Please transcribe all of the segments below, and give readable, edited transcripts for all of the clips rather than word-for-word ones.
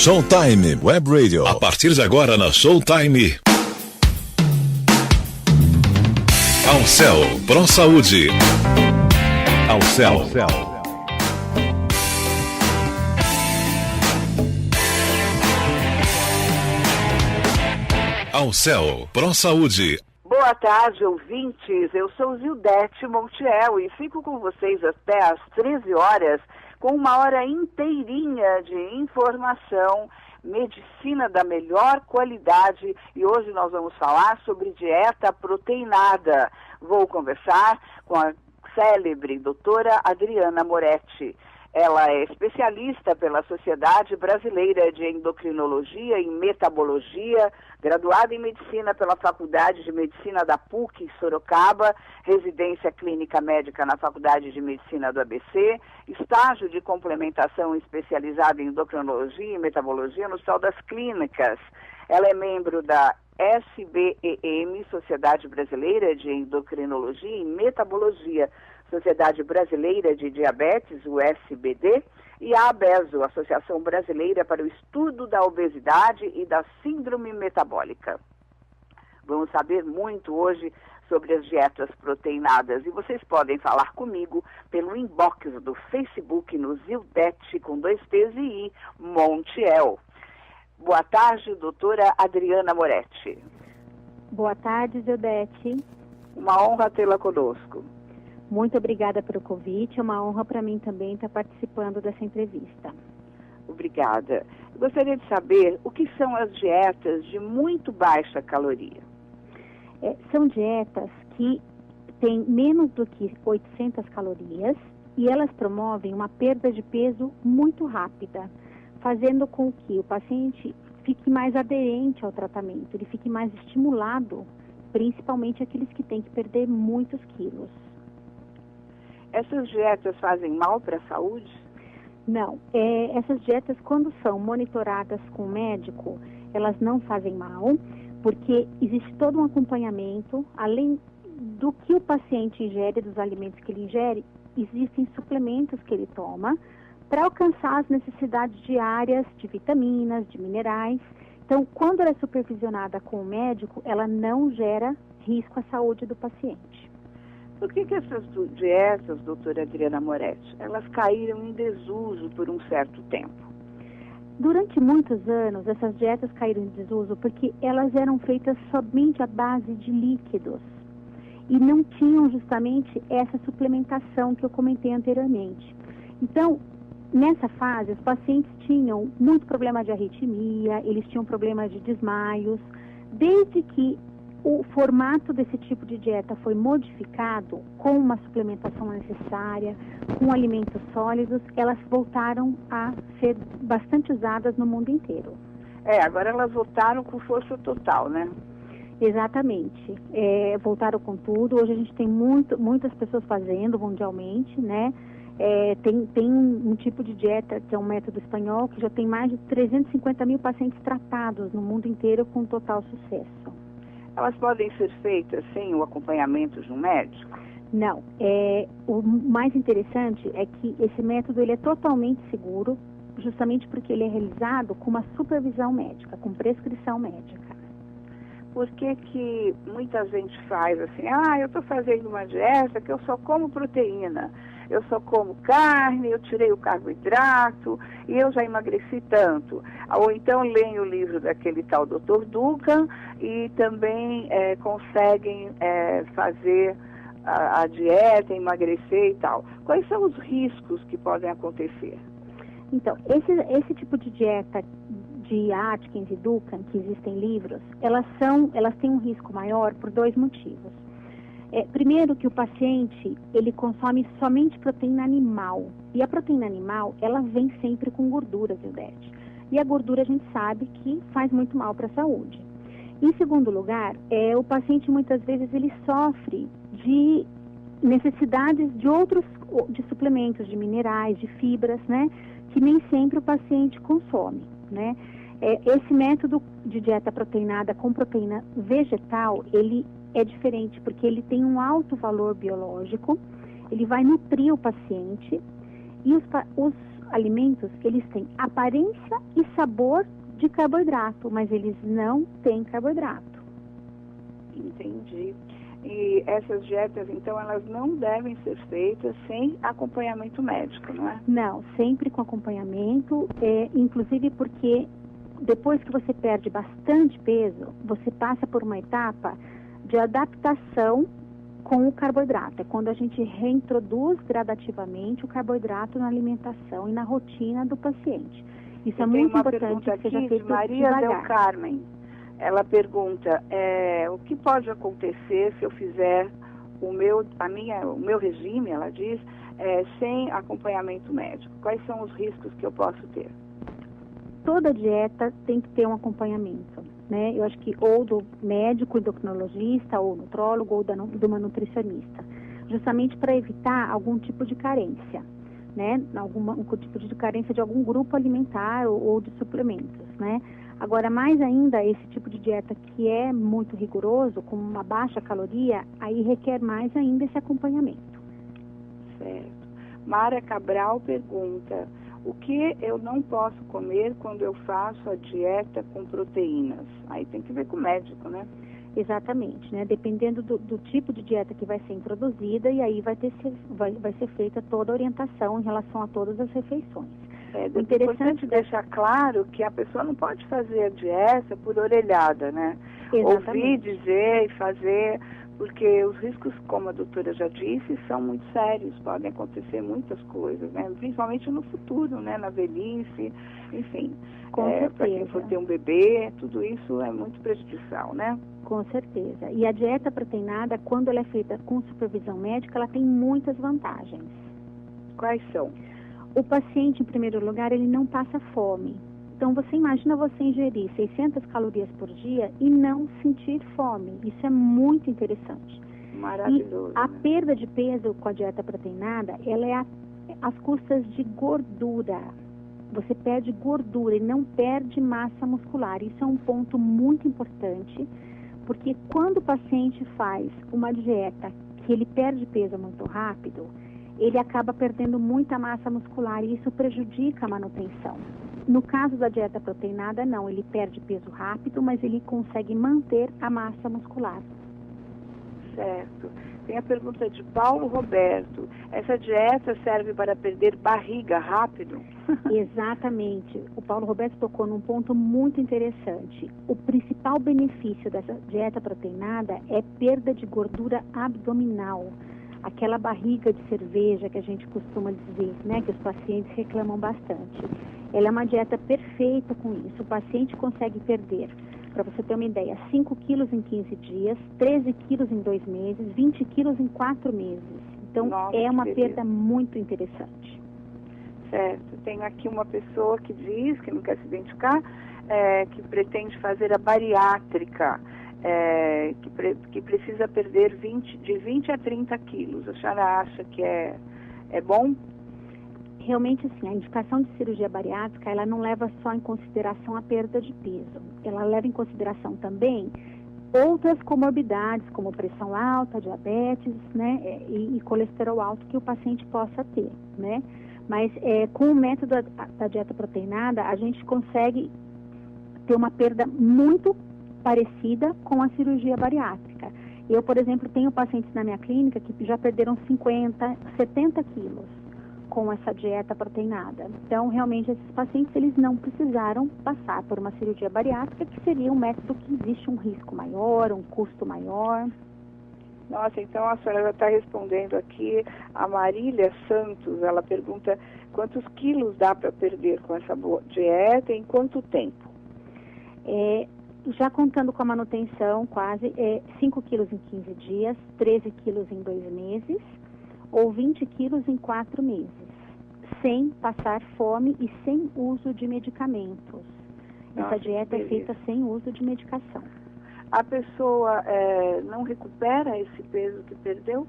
Showtime Web Radio. A partir de agora na Showtime. Alcel Pro Saúde. Alcel. Alcel Pro Saúde. Boa tarde, ouvintes. Eu sou Zildete Montiel e fico com vocês até às 13 horas com uma hora inteirinha de informação, medicina da melhor qualidade, e hoje nós vamos falar sobre dieta proteinada. Vou conversar com a célebre doutora Adriana Moretti. Ela é especialista pela Sociedade Brasileira de Endocrinologia e Metabologia, graduada em Medicina pela Faculdade de Medicina da PUC, Sorocaba, residência clínica médica na Faculdade de Medicina do ABC, estágio de complementação especializada em Endocrinologia e Metabologia no Hospital das Clínicas. Ela é membro da SBEM, Sociedade Brasileira de Endocrinologia e Metabologia, Sociedade Brasileira de Diabetes, o SBD, e a ABESO, Associação Brasileira para o Estudo da Obesidade e da Síndrome Metabólica. Vamos saber muito hoje sobre as dietas proteinadas e vocês podem falar comigo pelo inbox do Facebook no Zildete, com 2 T's e I, Montiel. Boa tarde, doutora Adriana Moretti. Boa tarde, Zildete. Uma honra tê-la conosco. Muito obrigada pelo convite, é uma honra para mim também estar participando dessa entrevista. Obrigada. Eu gostaria de saber o que são as dietas de muito baixa caloria. São dietas que têm menos do que 800 calorias e elas promovem uma perda de peso muito rápida, fazendo com que o paciente fique mais aderente ao tratamento, ele fique mais estimulado, principalmente aqueles que têm que perder muitos quilos. Essas dietas fazem mal para a saúde? Não. Essas dietas, quando são monitoradas com o médico, elas não fazem mal, porque existe todo um acompanhamento, além do que o paciente ingere, dos alimentos que ele ingere, existem suplementos que ele toma para alcançar as necessidades diárias de vitaminas, de minerais. Então, quando ela é supervisionada com o médico, ela não gera risco à saúde do paciente. Por que essas dietas, doutora Adriana Moretti, elas caíram em desuso por um certo tempo? Durante muitos anos, essas dietas caíram em desuso porque elas eram feitas somente à base de líquidos e não tinham justamente essa suplementação que eu comentei anteriormente. Então, nessa fase, os pacientes tinham muito problema de arritmia, eles tinham problema de desmaios, desde que o formato desse tipo de dieta foi modificado com uma suplementação necessária, com alimentos sólidos, elas voltaram a ser bastante usadas no mundo inteiro. Agora elas voltaram com força total, né? Exatamente. Voltaram com tudo. Hoje a gente tem muitas pessoas fazendo mundialmente, né? Tem um tipo de dieta, que é um método espanhol, que já tem mais de 350 mil pacientes tratados no mundo inteiro com total sucesso. Elas podem ser feitas sem o acompanhamento de um médico? Não. O mais interessante é que esse método ele é totalmente seguro, justamente porque ele é realizado com uma supervisão médica, com prescrição médica. Por que muita gente faz assim, eu estou fazendo uma dieta que eu só como proteína, eu só como carne, eu tirei o carboidrato e eu já emagreci tanto. Ou então leem o livro daquele tal Dr. Duncan e também conseguem fazer a dieta, emagrecer e tal. Quais são os riscos que podem acontecer? Então, esse tipo de dieta de Atkins e Duncan, que existem livros, elas têm um risco maior por 2 motivos. Primeiro, que o paciente, ele consome somente proteína animal. E a proteína animal, ela vem sempre com gordura, Zildete. E a gordura a gente sabe que faz muito mal para a saúde. Em segundo lugar, o paciente muitas vezes ele sofre de necessidades de suplementos, de minerais, de fibras, né? Que nem sempre o paciente consome, né? Esse método de dieta proteinada com proteína vegetal, ele é diferente, porque ele tem um alto valor biológico, ele vai nutrir o paciente e alimentos, eles têm aparência e sabor de carboidrato, mas eles não têm carboidrato. Entendi. E essas dietas, então, elas não devem ser feitas sem acompanhamento médico, não é? Não, sempre com acompanhamento, inclusive porque depois que você perde bastante peso, você passa por uma etapa de adaptação com o carboidrato. É quando a gente reintroduz gradativamente o carboidrato na alimentação e na rotina do paciente. Isso é muito importante que seja feito Maria devagar. Del Carmen. Ela pergunta, o que pode acontecer se eu fizer o meu regime, ela diz, sem acompanhamento médico? Quais são os riscos que eu posso ter? Toda dieta tem que ter um acompanhamento, né? Eu acho que ou do médico, endocrinologista, ou nutrólogo, ou de uma nutricionista, justamente para evitar algum tipo de carência, né? Um tipo de carência de algum grupo alimentar ou de suplementos, né? Agora, mais ainda, esse tipo de dieta que é muito rigoroso, com uma baixa caloria, aí requer mais ainda esse acompanhamento. Certo. Mara Cabral pergunta, o que eu não posso comer quando eu faço a dieta com proteínas? Aí tem que ver com o médico, né? Exatamente, né? Dependendo do tipo de dieta que vai ser introduzida, e aí vai ser feita toda a orientação em relação a todas as refeições. É importante deixar claro que a pessoa não pode fazer a dieta por orelhada, né? Exatamente. Ouvir, dizer e fazer, porque os riscos, como a doutora já disse, são muito sérios, podem acontecer muitas coisas, né? Principalmente no futuro, né? Na velhice, enfim. Para quem for ter um bebê, tudo isso é muito prejudicial, né? Com certeza. E a dieta proteinada, quando ela é feita com supervisão médica, ela tem muitas vantagens. Quais são? O paciente, em primeiro lugar, ele não passa fome. Então, você imagina você ingerir 600 calorias por dia e não sentir fome. Isso é muito interessante. Maravilhoso. E a né? perda de peso com a dieta proteinada, ela é às custas de gordura. Você perde gordura e não perde massa muscular. Isso é um ponto muito importante, porque quando o paciente faz uma dieta que ele perde peso muito rápido, ele acaba perdendo muita massa muscular e isso prejudica a manutenção. No caso da dieta proteinada, não, ele perde peso rápido, mas ele consegue manter a massa muscular. Certo. Tem a pergunta de Paulo Roberto. Essa dieta serve para perder barriga rápido? Exatamente. O Paulo Roberto tocou num ponto muito interessante. O principal benefício dessa dieta proteinada é perda de gordura abdominal. Aquela barriga de cerveja que a gente costuma dizer, né, que os pacientes reclamam bastante. Ela é uma dieta perfeita com isso. O paciente consegue perder, para você ter uma ideia, 5 quilos em 15 dias, 13 quilos em 2 meses, 20 quilos em 4 meses. Então, nossa, é uma perda muito interessante. Certo. Tem aqui uma pessoa que diz, que não quer se identificar, que pretende fazer a bariátrica. Que precisa perder de 20 a 30 quilos. A senhora acha que é bom? Realmente, sim, a indicação de cirurgia bariátrica, ela não leva só em consideração a perda de peso. Ela leva em consideração também outras comorbidades, como pressão alta, diabetes, né, e colesterol alto que o paciente possa ter, né? Mas com o método da dieta proteinada, a gente consegue ter uma perda muito parecida com a cirurgia bariátrica. Eu, por exemplo, tenho pacientes na minha clínica que já perderam 50, 70 quilos com essa dieta proteinada. Então, realmente, esses pacientes, eles não precisaram passar por uma cirurgia bariátrica, que seria um método que existe um risco maior, um custo maior. Nossa, então a senhora já está respondendo aqui. A Marília Santos, ela pergunta quantos quilos dá para perder com essa dieta e em quanto tempo? Já contando com a manutenção, quase 5 quilos em 15 dias, 13 quilos em 2 meses ou 20 quilos em 4 meses, sem passar fome e sem uso de medicamentos. Nossa, essa dieta é feita sem uso de medicação. A pessoa não recupera esse peso que perdeu?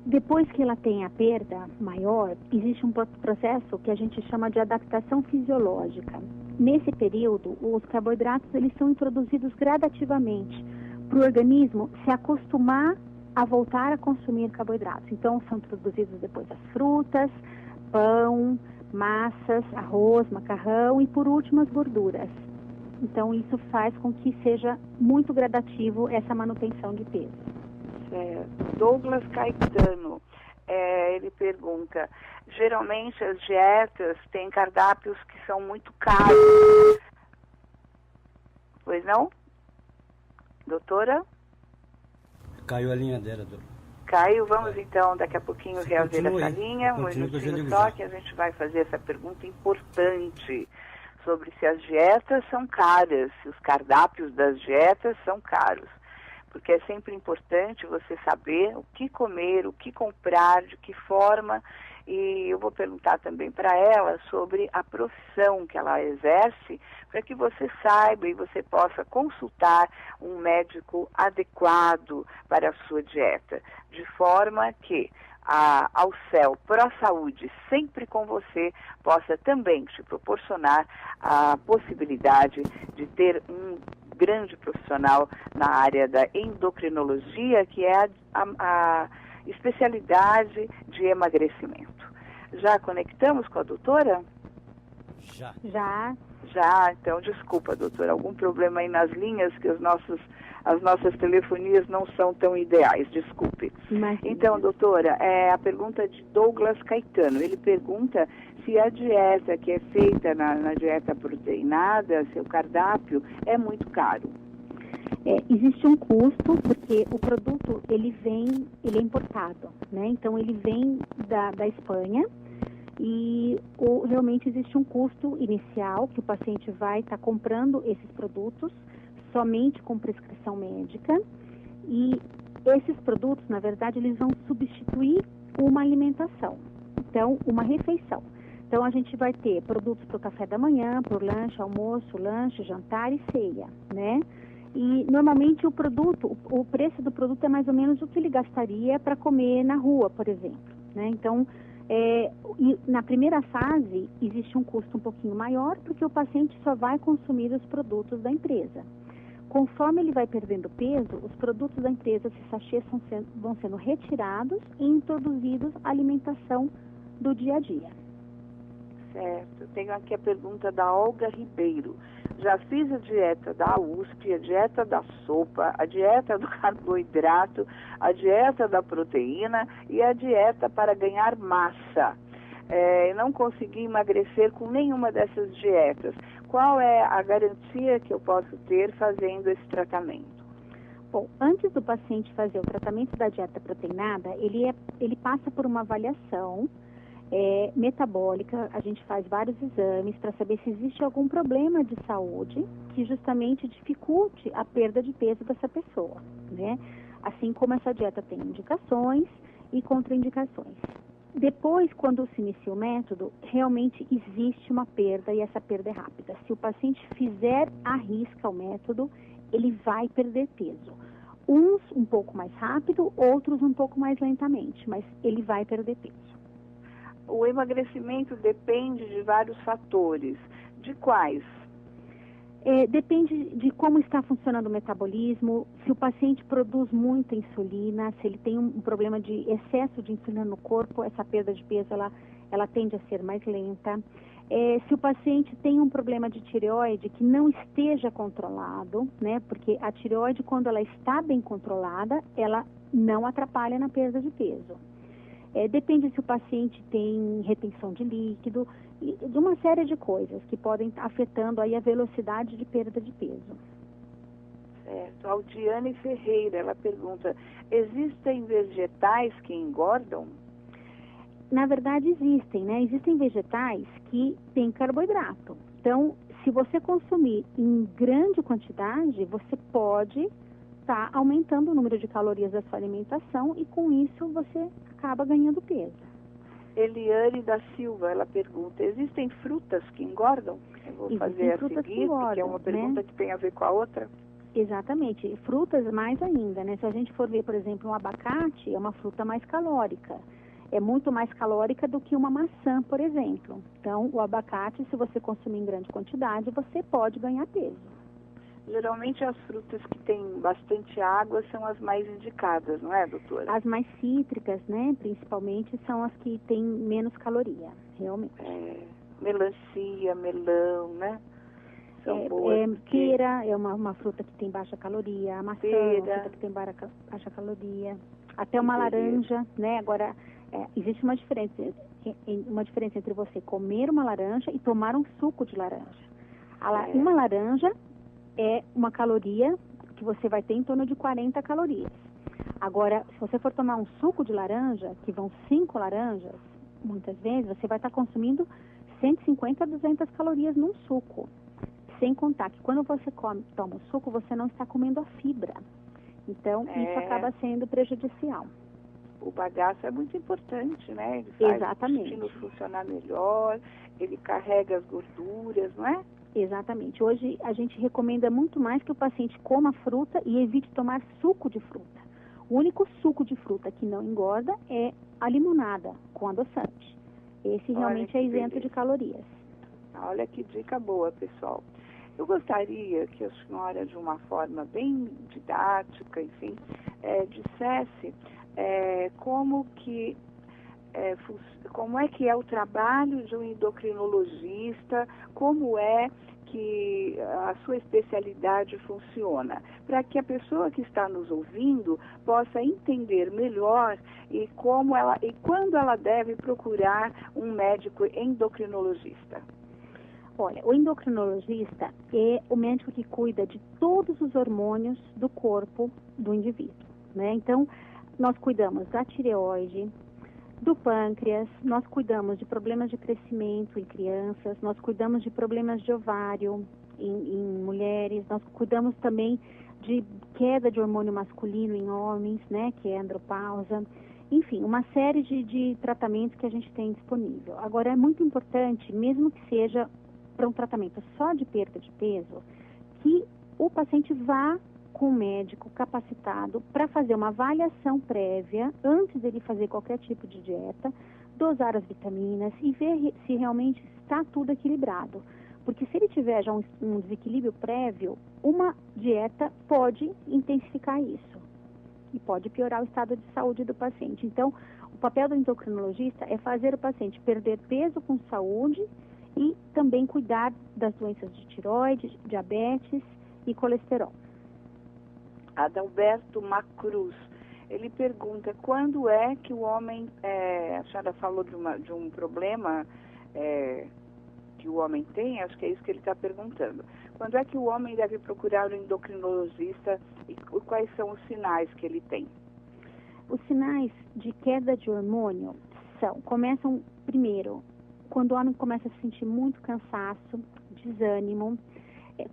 Depois que ela tem a perda maior, existe um processo que a gente chama de adaptação fisiológica. Nesse período, os carboidratos eles são introduzidos gradativamente para o organismo se acostumar a voltar a consumir carboidratos. Então, são introduzidos depois as frutas, pão, massas, arroz, macarrão e, por último, as gorduras. Então, isso faz com que seja muito gradativo essa manutenção de peso. Douglas Caetano, ele pergunta, geralmente as dietas têm cardápios que são muito caros. Pois não? Doutora? Caiu a linha dela, doutora. Caio, vamos então daqui a pouquinho reaver essa linha, um minutinho só que a gente vai fazer essa pergunta importante sobre se as dietas são caras, se os cardápios das dietas são caros. Porque é sempre importante você saber o que comer, o que comprar, de que forma. E eu vou perguntar também para ela sobre a profissão que ela exerce, para que você saiba e você possa consultar um médico adequado para a sua dieta. De forma que a Alcel Pro Saúde, sempre com você, possa também te proporcionar a possibilidade de ter um grande profissional na área da endocrinologia, que é a especialidade de emagrecimento. Já conectamos com a doutora? Já, então desculpa, doutora, algum problema aí nas linhas, que as nossas telefonias não são tão ideais, desculpe. Então, doutora, a pergunta de Douglas Caetano, ele pergunta se a dieta que é feita na dieta proteinada, seu cardápio, é muito caro. Existe um custo, porque o produto ele é importado, né? Então ele vem da Espanha e realmente existe um custo inicial que o paciente vai estar comprando esses produtos somente com prescrição médica, e esses produtos, na verdade, eles vão substituir uma alimentação, então uma refeição. Então a gente vai ter produtos para o café da manhã, para o lanche, almoço, lanche, jantar e ceia, né? E normalmente o preço do produto é mais ou menos o que ele gastaria para comer na rua, por exemplo, né? Então, e na primeira fase existe um custo um pouquinho maior, porque o paciente só vai consumir os produtos da empresa. Conforme ele vai perdendo peso, os produtos da empresa, esses sachês, vão sendo retirados e introduzidos à alimentação do dia a dia. Certo. Tenho aqui a pergunta da Olga Ribeiro. Já fiz a dieta da USP, a dieta da sopa, a dieta do carboidrato, a dieta da proteína e a dieta para ganhar massa. Não consegui emagrecer com nenhuma dessas dietas. Qual é a garantia que eu posso ter fazendo esse tratamento? Bom, antes do paciente fazer o tratamento da dieta proteinada, ele passa por uma avaliação metabólica. A gente faz vários exames para saber se existe algum problema de saúde que justamente dificulte a perda de peso dessa pessoa, né? Assim como essa dieta tem indicações e contraindicações. Depois, quando se inicia o método, realmente existe uma perda, e essa perda é rápida. Se o paciente fizer à risca o método, ele vai perder peso. Uns um pouco mais rápido, outros um pouco mais lentamente, mas ele vai perder peso. O emagrecimento depende de vários fatores. De quais? Depende de como está funcionando o metabolismo, se o paciente produz muita insulina, se ele tem um problema de excesso de insulina no corpo, essa perda de peso ela tende a ser mais lenta. Se o paciente tem um problema de tireoide que não esteja controlado, né? Porque a tireoide, quando ela está bem controlada, ela não atrapalha na perda de peso. Depende se o paciente tem retenção de líquido, e de uma série de coisas que podem estar afetando aí a velocidade de perda de peso. Certo. Aldiane Ferreira, ela pergunta, existem vegetais que engordam? Na verdade existem, né? Existem vegetais que têm carboidrato. Então, se você consumir em grande quantidade, você pode estar aumentando o número de calorias da sua alimentação e com isso você acaba ganhando peso. Eliane da Silva, ela pergunta, existem frutas que engordam? Eu vou fazer a seguir, porque é uma pergunta, né, que tem a ver com a outra. Exatamente, e frutas mais ainda, né? Se a gente for ver, por exemplo, um abacate, é uma fruta mais calórica. É muito mais calórica do que uma maçã, por exemplo. Então, o abacate, se você consumir em grande quantidade, você pode ganhar peso. Geralmente as frutas que têm bastante água são as mais indicadas, não é, doutora? As mais cítricas, né, principalmente, são as que têm menos caloria, realmente. Melancia, melão, né? São boas. Pera é uma fruta que tem baixa caloria, a maçã é uma fruta que tem baixa caloria, até uma laranja, né? Agora, existe uma diferença entre você comer uma laranja e tomar um suco de laranja. Uma laranja é uma caloria que você vai ter em torno de 40 calorias. Agora, se você for tomar um suco de laranja, que vão 5 laranjas, muitas vezes você vai estar consumindo 150 a 200 calorias num suco. Sem contar que quando você toma o suco, você não está comendo a fibra. Então, isso acaba sendo prejudicial. O bagaço é muito importante, né? Ele faz Exatamente. o intestino funcionar melhor, ele carrega as gorduras, não é? Exatamente. Hoje a gente recomenda muito mais que o paciente coma fruta e evite tomar suco de fruta. O único suco de fruta que não engorda é a limonada com adoçante. Esse realmente é isento de calorias. Olha que dica boa, pessoal. Eu gostaria que a senhora, de uma forma bem didática, enfim, dissesse como é que é o trabalho de um endocrinologista, como é que a sua especialidade funciona, para que a pessoa que está nos ouvindo possa entender melhor e quando ela deve procurar um médico endocrinologista. Olha, o endocrinologista é o médico que cuida de todos os hormônios do corpo do indivíduo, né? Então, nós cuidamos da tireoide, do pâncreas, nós cuidamos de problemas de crescimento em crianças, nós cuidamos de problemas de ovário em mulheres, nós cuidamos também de queda de hormônio masculino em homens, né, que é a andropausa. Enfim, uma série de tratamentos que a gente tem disponível. Agora, é muito importante, mesmo que seja para um tratamento só de perda de peso, que o paciente vá com um médico capacitado para fazer uma avaliação prévia, antes dele fazer qualquer tipo de dieta, dosar as vitaminas e ver se realmente está tudo equilibrado. Porque se ele tiver já um desequilíbrio prévio, uma dieta pode intensificar isso e pode piorar o estado de saúde do paciente. Então, o papel do endocrinologista é fazer o paciente perder peso com saúde e também cuidar das doenças de tireoide, diabetes e colesterol. Adalberto Macruz, ele pergunta quando é que o homem, a senhora falou de um problema que o homem tem, acho que é isso que ele está perguntando. Quando é que o homem deve procurar um endocrinologista e quais são os sinais que ele tem? Os sinais de queda de hormônio começam primeiro, quando o homem começa a sentir muito cansaço, desânimo,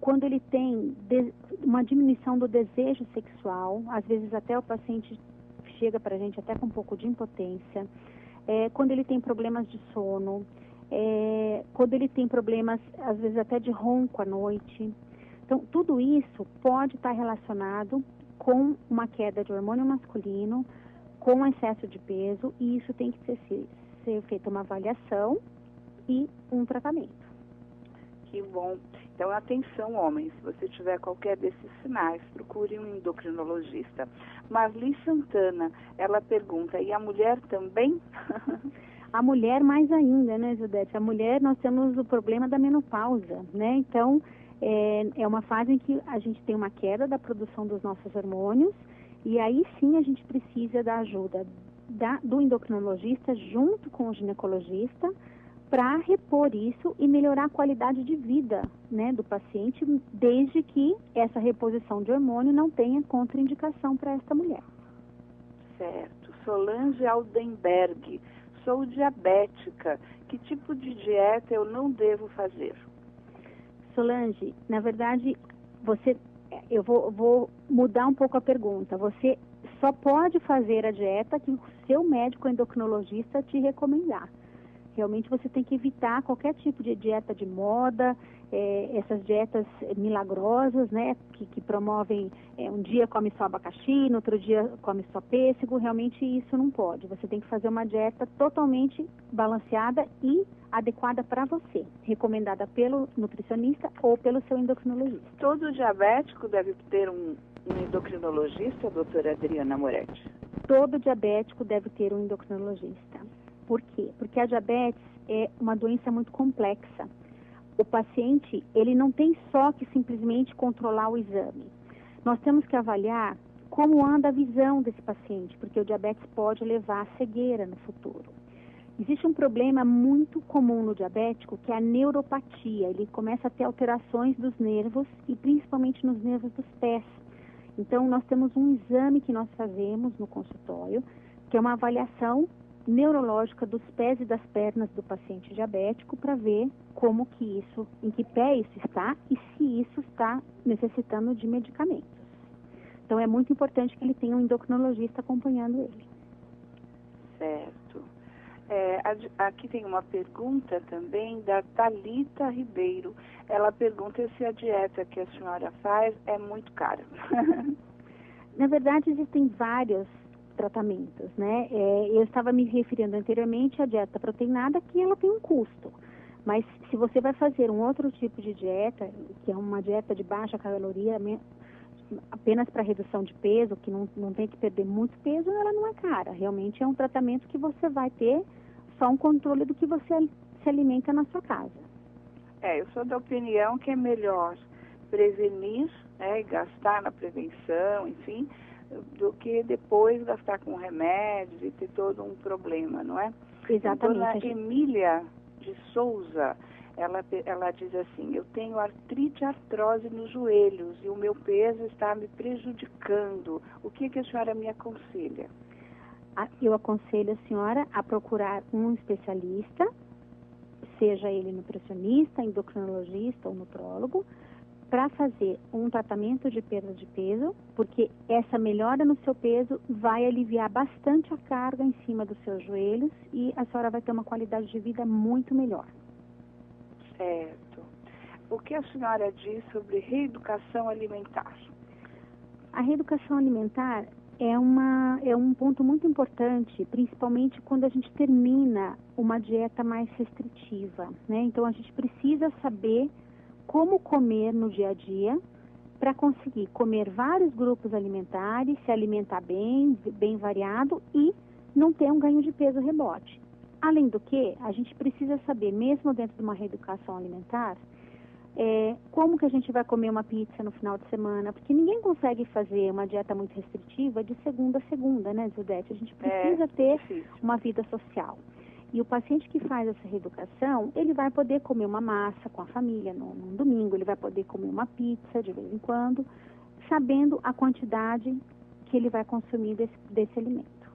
quando ele tem uma diminuição do desejo sexual, às vezes até o paciente chega para a gente até com um pouco de impotência, quando ele tem problemas de sono, quando ele tem problemas, às vezes até de ronco à noite. Então, tudo isso pode estar relacionado com uma queda de hormônio masculino, com excesso de peso, e isso tem que ser feita uma avaliação e um tratamento. Que bom. Então, atenção, homens, se você tiver qualquer desses sinais, procure um endocrinologista. Marli Santana, ela pergunta, e a mulher também? A mulher mais ainda, né, Judete? A mulher, nós temos o problema da menopausa, né? Então, é uma fase em que a gente tem uma queda da produção dos nossos hormônios, e aí sim a gente precisa da ajuda do endocrinologista junto com o ginecologista, para repor isso e melhorar a qualidade de vida, né, do paciente, desde que essa reposição de hormônio não tenha contraindicação para esta mulher. Certo. Solange Aldenberg, sou diabética. Que tipo de dieta eu não devo fazer? Solange, na verdade, eu vou mudar um pouco a pergunta. Você só pode fazer a dieta que o seu médico endocrinologista te recomendar. Realmente você tem que evitar qualquer tipo de dieta de moda, essas dietas milagrosas, né, que promovem um dia come só abacaxi, no outro dia come só pêssego. Realmente isso não pode. Você tem que fazer uma dieta totalmente balanceada e adequada para você, recomendada pelo nutricionista ou pelo seu endocrinologista. Todo diabético deve ter um endocrinologista, doutora Adriana Moretti? Todo diabético deve ter um endocrinologista. Por quê? Porque a diabetes é uma doença muito complexa. O paciente, ele não tem só que simplesmente controlar o exame. Nós temos que avaliar como anda a visão desse paciente, porque o diabetes pode levar à cegueira no futuro. Existe um problema muito comum no diabético, que é a neuropatia. Ele começa a ter alterações dos nervos e principalmente nos nervos dos pés. Então, nós temos um exame que nós fazemos no consultório, que é uma avaliação neurológica dos pés e das pernas do paciente diabético para ver como que isso, em que pé isso está e se isso está necessitando de medicamentos. Então, é muito importante que ele tenha um endocrinologista acompanhando ele. Certo. Aqui tem uma pergunta também da Thalita Ribeiro. Ela pergunta se a dieta que a senhora faz é muito cara. Na verdade, existem vários tratamentos, né? Eu estava me referindo anteriormente à dieta proteinada, que ela tem um custo. Mas se você vai fazer um outro tipo de dieta, que é uma dieta de baixa caloria, apenas para redução de peso, que não tem que perder muito peso, ela não é cara. Realmente é um tratamento que você vai ter só um controle do que você se alimenta na sua casa. Eu sou da opinião que é melhor prevenir, né, e gastar na prevenção, enfim, do que depois gastar com remédios e ter todo um problema, não é? Exatamente. A dona Emília de Souza, ela diz assim: eu tenho artrose nos joelhos e o meu peso está me prejudicando. O que a senhora me aconselha? Eu aconselho a senhora a procurar um especialista, seja ele nutricionista, endocrinologista ou nutrólogo, para fazer um tratamento de perda de peso, porque essa melhora no seu peso vai aliviar bastante a carga em cima dos seus joelhos e a senhora vai ter uma qualidade de vida muito melhor. Certo. O que a senhora diz sobre reeducação alimentar? A reeducação alimentar é um ponto muito importante, principalmente quando a gente termina uma dieta mais restritiva, né? Então, a gente precisa saber como comer no dia a dia para conseguir comer vários grupos alimentares, se alimentar bem variado e não ter um ganho de peso rebote. Além do que, a gente precisa saber, mesmo dentro de uma reeducação alimentar, como que a gente vai comer uma pizza no final de semana, porque ninguém consegue fazer uma dieta muito restritiva de segunda a segunda, né, Zildete? A gente precisa ter uma vida social. E o paciente que faz essa reeducação, ele vai poder comer uma massa com a família num domingo, ele vai poder comer uma pizza de vez em quando, sabendo a quantidade que ele vai consumir desse alimento.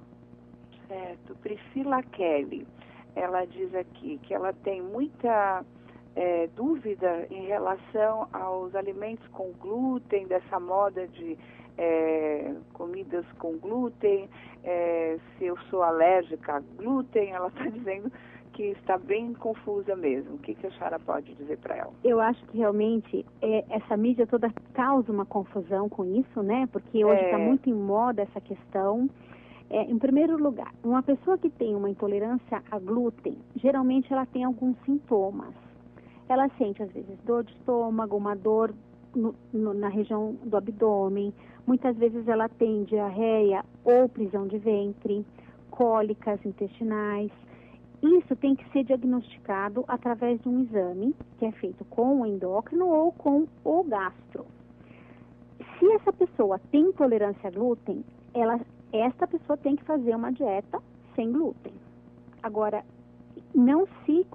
Certo. Priscila Kelly, ela diz aqui que ela tem muita dúvida em relação aos alimentos com glúten, dessa moda de comidas com glúten, se eu sou alérgica a glúten. Ela está dizendo que está bem confusa mesmo. O que a senhora pode dizer para ela? Eu acho que realmente essa mídia toda causa uma confusão com isso, né? Porque hoje está muito em moda essa questão. Em primeiro lugar, uma pessoa que tem uma intolerância a glúten, geralmente ela tem alguns sintomas. Ela sente, às vezes, dor de estômago, uma dor na região do abdômen. Muitas vezes ela tem diarreia ou prisão de ventre, cólicas intestinais. Isso tem que ser diagnosticado através de um exame que é feito com o endócrino ou com o gastro. Se essa pessoa tem intolerância a glúten, esta pessoa tem que fazer uma dieta sem glúten. Agora, não se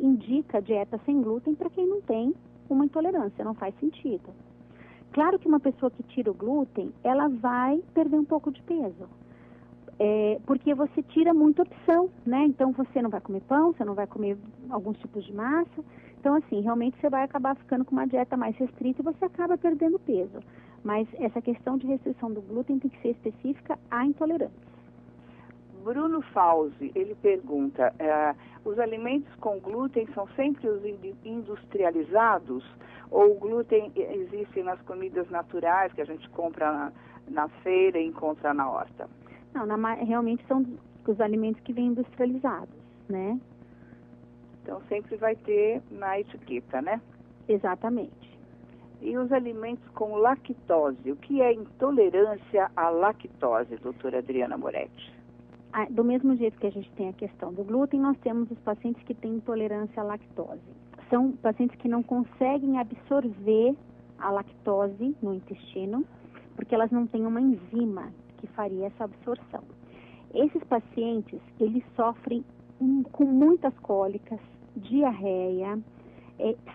indica dieta sem glúten para quem não tem uma intolerância, não faz sentido. Claro que uma pessoa que tira o glúten, ela vai perder um pouco de peso, porque você tira muita opção, né? Então, você não vai comer pão, você não vai comer alguns tipos de massa. Então, assim, realmente você vai acabar ficando com uma dieta mais restrita e você acaba perdendo peso. Mas essa questão de restrição do glúten tem que ser específica à intolerância. Bruno Fauzi, ele pergunta, os alimentos com glúten são sempre os industrializados? Ou o glúten existe nas comidas naturais que a gente compra na feira e encontra na horta? Não, realmente são os alimentos que vêm industrializados, né? Então sempre vai ter na etiqueta, né? Exatamente. E os alimentos com lactose? O que é intolerância à lactose, doutora Adriana Moretti? Do mesmo jeito que a gente tem a questão do glúten, nós temos os pacientes que têm intolerância à lactose. São pacientes que não conseguem absorver a lactose no intestino, porque elas não têm uma enzima que faria essa absorção. Esses pacientes, eles sofrem com muitas cólicas, diarreia,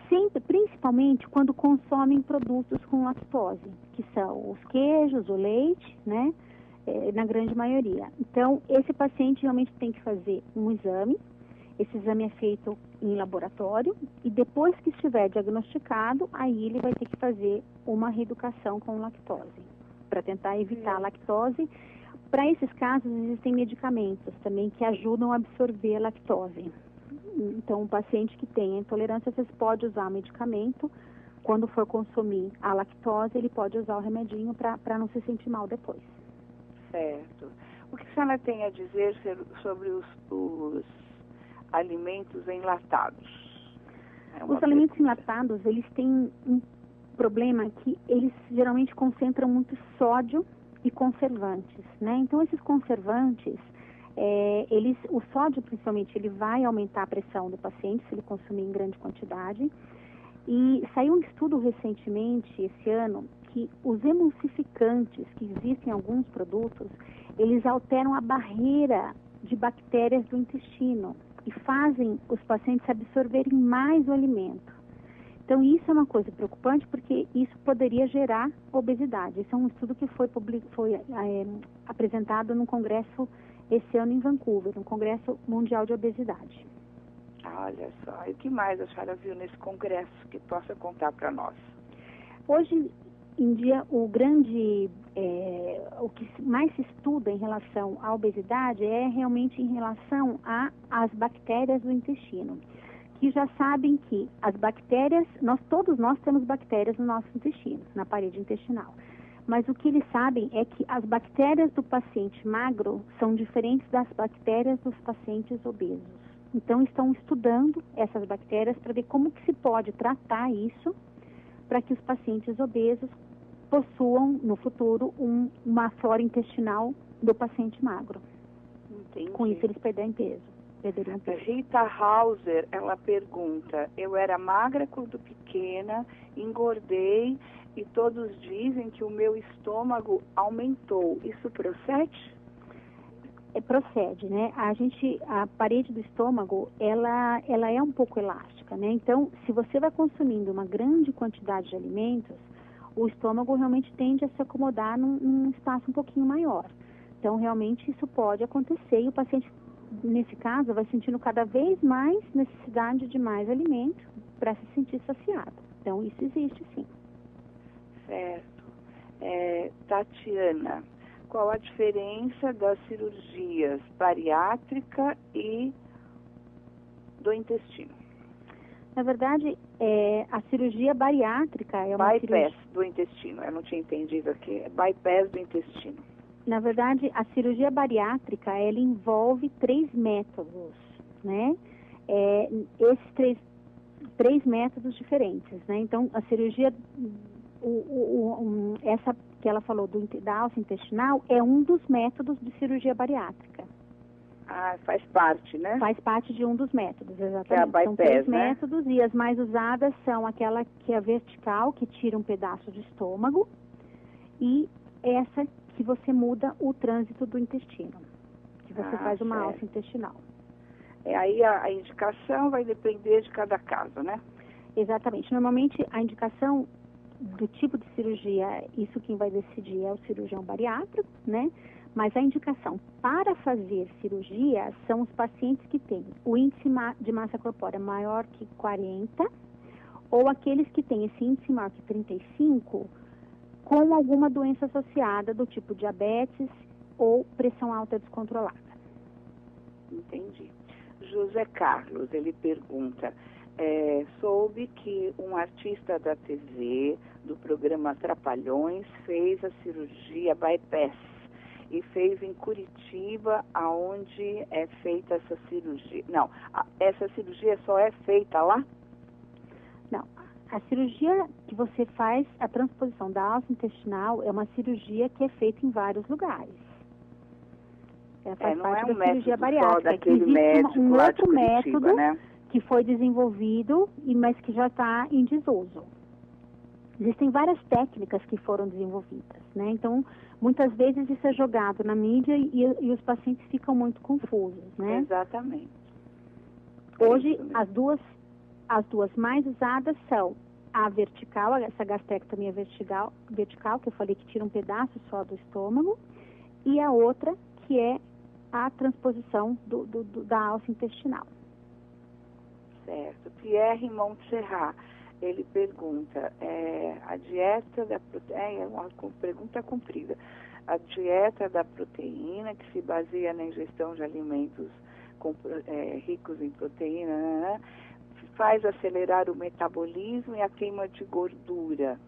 sempre, principalmente quando consomem produtos com lactose, que são os queijos, o leite, né? Na grande maioria. Então, esse paciente realmente tem que fazer um exame. Esse exame é feito em laboratório e depois que estiver diagnosticado, aí ele vai ter que fazer uma reeducação com lactose, para tentar evitar a lactose. Para esses casos, existem medicamentos também que ajudam a absorver a lactose. Então, o paciente que tem intolerância, você pode usar medicamento. Quando for consumir a lactose, ele pode usar o remedinho para não se sentir mal depois. Certo. O que a senhora tem a dizer sobre os alimentos enlatados? Os alimentos enlatados, eles têm um problema que eles geralmente concentram muito sódio e conservantes, né? Então, esses conservantes, o sódio, principalmente, ele vai aumentar a pressão do paciente se ele consumir em grande quantidade. E saiu um estudo recentemente, esse ano, que os emulsificantes que existem em alguns produtos, eles alteram a barreira de bactérias do intestino e fazem os pacientes absorverem mais o alimento. Então, isso é uma coisa preocupante, porque isso poderia gerar obesidade. Esse é um estudo que foi apresentado no congresso esse ano em Vancouver, no Congresso Mundial de Obesidade. Olha só, e o que mais a senhora viu nesse congresso que possa contar para nós? Hoje em dia, o que mais se estuda em relação à obesidade é realmente em relação às bactérias do intestino, que já sabem que as bactérias, todos nós temos bactérias no nosso intestino, na parede intestinal. Mas o que eles sabem é que as bactérias do paciente magro são diferentes das bactérias dos pacientes obesos. Então, estão estudando essas bactérias para ver como que se pode tratar isso para que os pacientes obesos possuam, no futuro, uma flora intestinal do paciente magro. Entendi. Com isso, eles perderiam peso. Rita Hauser, ela pergunta, eu era magra quando pequena, engordei e todos dizem que o meu estômago aumentou. Isso procede? Procede, né? A parede do estômago, ela é um pouco elástica, né? Então, se você vai consumindo uma grande quantidade de alimentos, o estômago realmente tende a se acomodar num espaço um pouquinho maior. Então, realmente, isso pode acontecer e o paciente, nesse caso, vai sentindo cada vez mais necessidade de mais alimento para se sentir saciado. Então, isso existe, sim. Certo. Tatiana, qual a diferença das cirurgias bariátrica e do intestino? Na verdade, a cirurgia bariátrica é uma bypass do intestino. Eu não tinha entendido aqui. É bypass do intestino. Na verdade, a cirurgia bariátrica, ela envolve 3 métodos, né? Esses três métodos diferentes, né? Então, a cirurgia, essa que ela falou da alça intestinal, é um dos métodos de cirurgia bariátrica. Ah, faz parte, né? Faz parte de um dos métodos, exatamente. Que é a bypass, são 3 né? métodos e as mais usadas são aquela que é vertical, que tira um pedaço de estômago, e essa que você muda o trânsito do intestino, que você faz uma alça intestinal. Aí a indicação vai depender de cada caso, né? Exatamente. Normalmente a indicação do tipo de cirurgia, isso quem vai decidir é o cirurgião bariátrico, né? Mas a indicação para fazer cirurgia são os pacientes que têm o índice de massa corpórea maior que 40 ou aqueles que têm esse índice maior que 35 com alguma doença associada do tipo diabetes ou pressão alta descontrolada. Entendi. José Carlos, ele pergunta, soube que um artista da TV, do programa Trapalhões, fez a cirurgia bypass e fez em Curitiba, aonde é feita essa cirurgia. Não, essa cirurgia só é feita lá? Não, a cirurgia que você faz, a transposição da alça intestinal, é uma cirurgia que é feita em vários lugares. Faz não parte é um da cirurgia método bariátrica. só daquele médico um lá de outro Curitiba, método, né? Que foi desenvolvido, mas que já está em desuso. Existem várias técnicas que foram desenvolvidas, né? Então, muitas vezes isso é jogado na mídia e os pacientes ficam muito confusos, né? Exatamente. Hoje, as duas mais usadas são a vertical, essa gastrectomia vertical, que eu falei que tira um pedaço só do estômago, e a outra, que é a transposição da alça intestinal. Certo. Pierre Montserrat, ele pergunta, a dieta da proteína, é uma pergunta comprida, a dieta da proteína, que se baseia na ingestão de alimentos ricos em proteína, faz acelerar o metabolismo e a queima de gordura.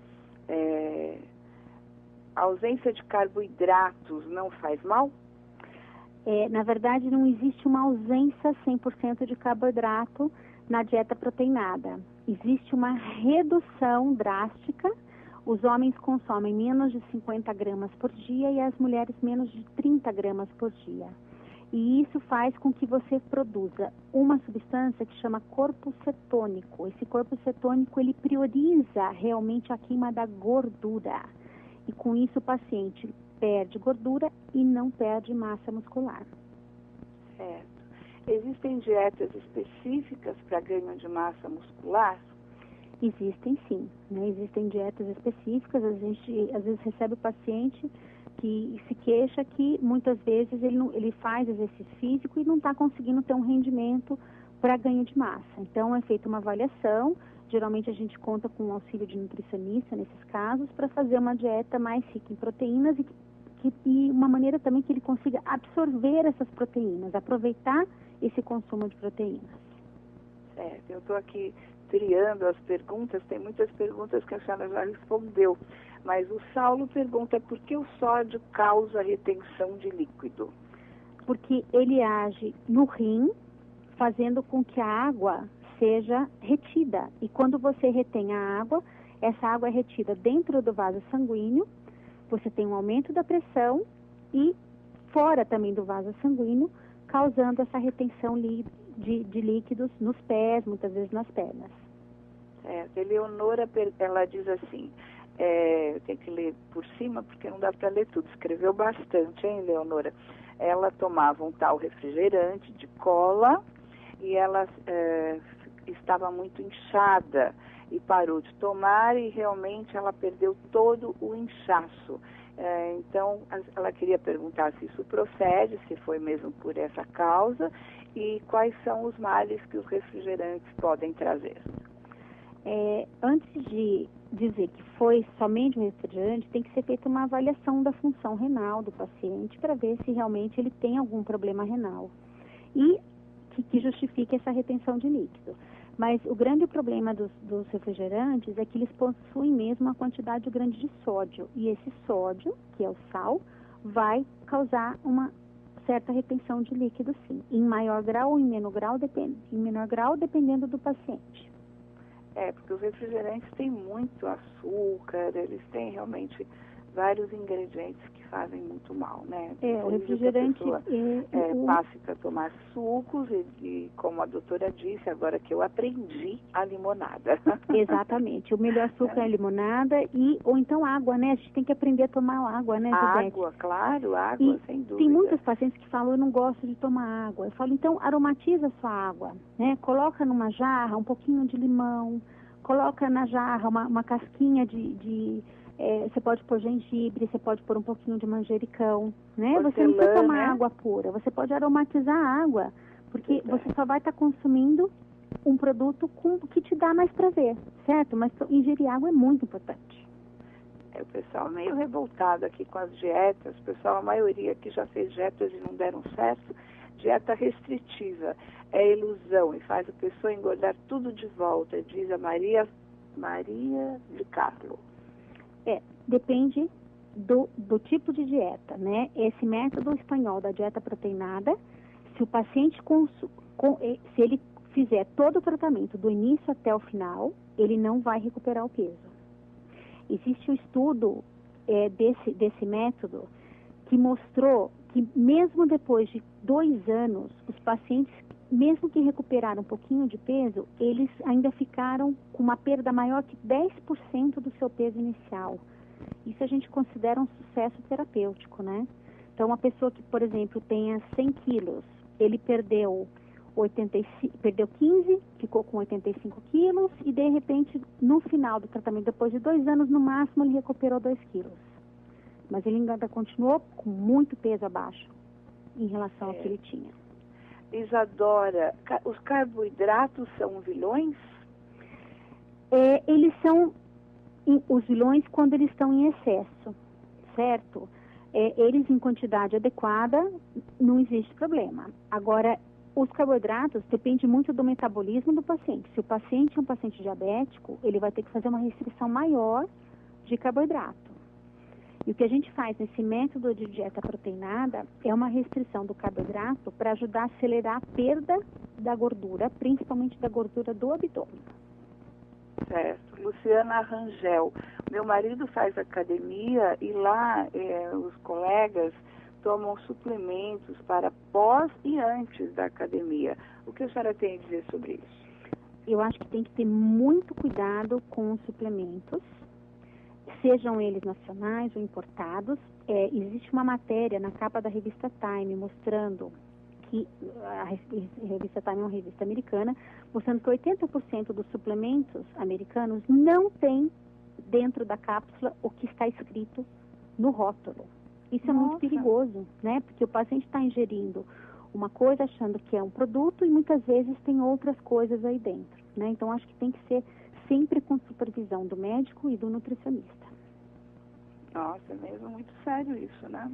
A ausência de carboidratos não faz mal? Na verdade, não existe uma ausência 100% de carboidrato na dieta proteinada. Existe uma redução drástica. Os homens consomem menos de 50 gramas por dia e as mulheres menos de 30 gramas por dia. E isso faz com que você produza uma substância que chama corpo cetônico. Esse corpo cetônico, ele prioriza realmente a queima da gordura. E com isso o paciente perde gordura e não perde massa muscular. Certo. Existem dietas específicas para ganho de massa muscular? Existem sim, né? Existem dietas específicas. A gente às vezes recebe o paciente que se queixa que muitas vezes ele faz exercício físico e não está conseguindo ter um rendimento para ganho de massa. Então é feita uma avaliação, geralmente a gente conta com o auxílio de nutricionista nesses casos para fazer uma dieta mais rica em proteínas e uma maneira também que ele consiga absorver essas proteínas, aproveitar esse consumo de proteínas. Certo, eu estou aqui triando as perguntas, tem muitas perguntas que a senhora já respondeu, mas o Saulo pergunta por que o sódio causa retenção de líquido? Porque ele age no rim, fazendo com que a água seja retida. E quando você retém a água, essa água é retida dentro do vaso sanguíneo, você tem um aumento da pressão e fora também do vaso sanguíneo, causando essa retenção de líquidos nos pés, muitas vezes nas pernas. Certo. Eleonora, ela diz assim, eu tenho que ler por cima porque não dá para ler tudo, escreveu bastante, hein, Eleonora? Ela tomava um tal refrigerante de cola e ela estava muito inchada e parou de tomar e realmente ela perdeu todo o inchaço. Então, ela queria perguntar se isso procede, se foi mesmo por essa causa e quais são os males que os refrigerantes podem trazer. Antes de dizer que foi somente um refrigerante, tem que ser feita uma avaliação da função renal do paciente para ver se realmente ele tem algum problema renal e que justifique essa retenção de líquido. Mas o grande problema dos refrigerantes é que eles possuem mesmo uma quantidade grande de sódio. E esse sódio, que é o sal, vai causar uma certa retenção de líquido, sim. Em maior grau ou em menor grau, dependendo do paciente. Porque os refrigerantes têm muito açúcar, eles têm realmente vários ingredientes que fazem muito mal, né? O refrigerante passe para tomar sucos e, como a doutora disse, agora que eu aprendi, a limonada. Exatamente. O melhor suco é a limonada ou então água, né? A gente tem que aprender a tomar água, né, Gilberte? Água, claro, água, sem dúvida. Tem muitos pacientes que falam, eu não gosto de tomar água. Eu falo, então, aromatiza a sua água, né? Coloca numa jarra um pouquinho de limão, coloca na jarra uma casquinha você pode pôr gengibre, você pode pôr um pouquinho de manjericão, né? Você não precisa tomar água pura, você pode aromatizar a água, porque você só vai estar consumindo um produto que te dá mais prazer, certo? Mas ingerir água é muito importante. O pessoal meio revoltado aqui com as dietas, a maioria que já fez dietas e não deram certo, Dieta restritiva é ilusão e faz a pessoa engordar tudo de volta, diz a Maria de Carlo. Depende do tipo de dieta, né? Esse método espanhol da dieta proteinada, se o paciente se ele fizer todo o tratamento do início até o final, ele não vai recuperar o peso. Existe um estudo desse método que mostrou que mesmo depois de 2 anos, os pacientes, mesmo que recuperaram um pouquinho de peso, eles ainda ficaram com uma perda maior que 10% do seu peso inicial. Isso a gente considera um sucesso terapêutico, né? Então, uma pessoa que, por exemplo, tenha 100 quilos, ele perdeu 15, ficou com 85 quilos e, de repente, no final do tratamento, depois de 2 anos, no máximo, ele recuperou 2 quilos. Mas ele ainda continuou com muito peso abaixo em relação ao que ele tinha. Isadora, os carboidratos são vilões? Eles são os vilões quando eles estão em excesso, certo? Eles em quantidade adequada, não existe problema. Agora, os carboidratos depende muito do metabolismo do paciente. Se o paciente é um paciente diabético, ele vai ter que fazer uma restrição maior de carboidrato. E o que a gente faz nesse método de dieta proteinada é uma restrição do carboidrato para ajudar a acelerar a perda da gordura, principalmente da gordura do abdômen. Certo. Luciana Rangel, meu marido faz academia e lá os colegas tomam suplementos para pós e antes da academia. O que a senhora tem a dizer sobre isso? Eu acho que tem que ter muito cuidado com os suplementos, sejam eles nacionais ou importados. Existe uma matéria na capa da revista Time mostrando que a revista Time é uma revista americana, mostrando que 80% dos suplementos americanos não tem dentro da cápsula o que está escrito no rótulo. Isso é muito perigoso, né? Porque o paciente está ingerindo uma coisa achando que é um produto e muitas vezes tem outras coisas aí dentro, né? Então, acho que tem que ser sempre com supervisão do médico e do nutricionista. Nossa, é mesmo muito sério isso, né?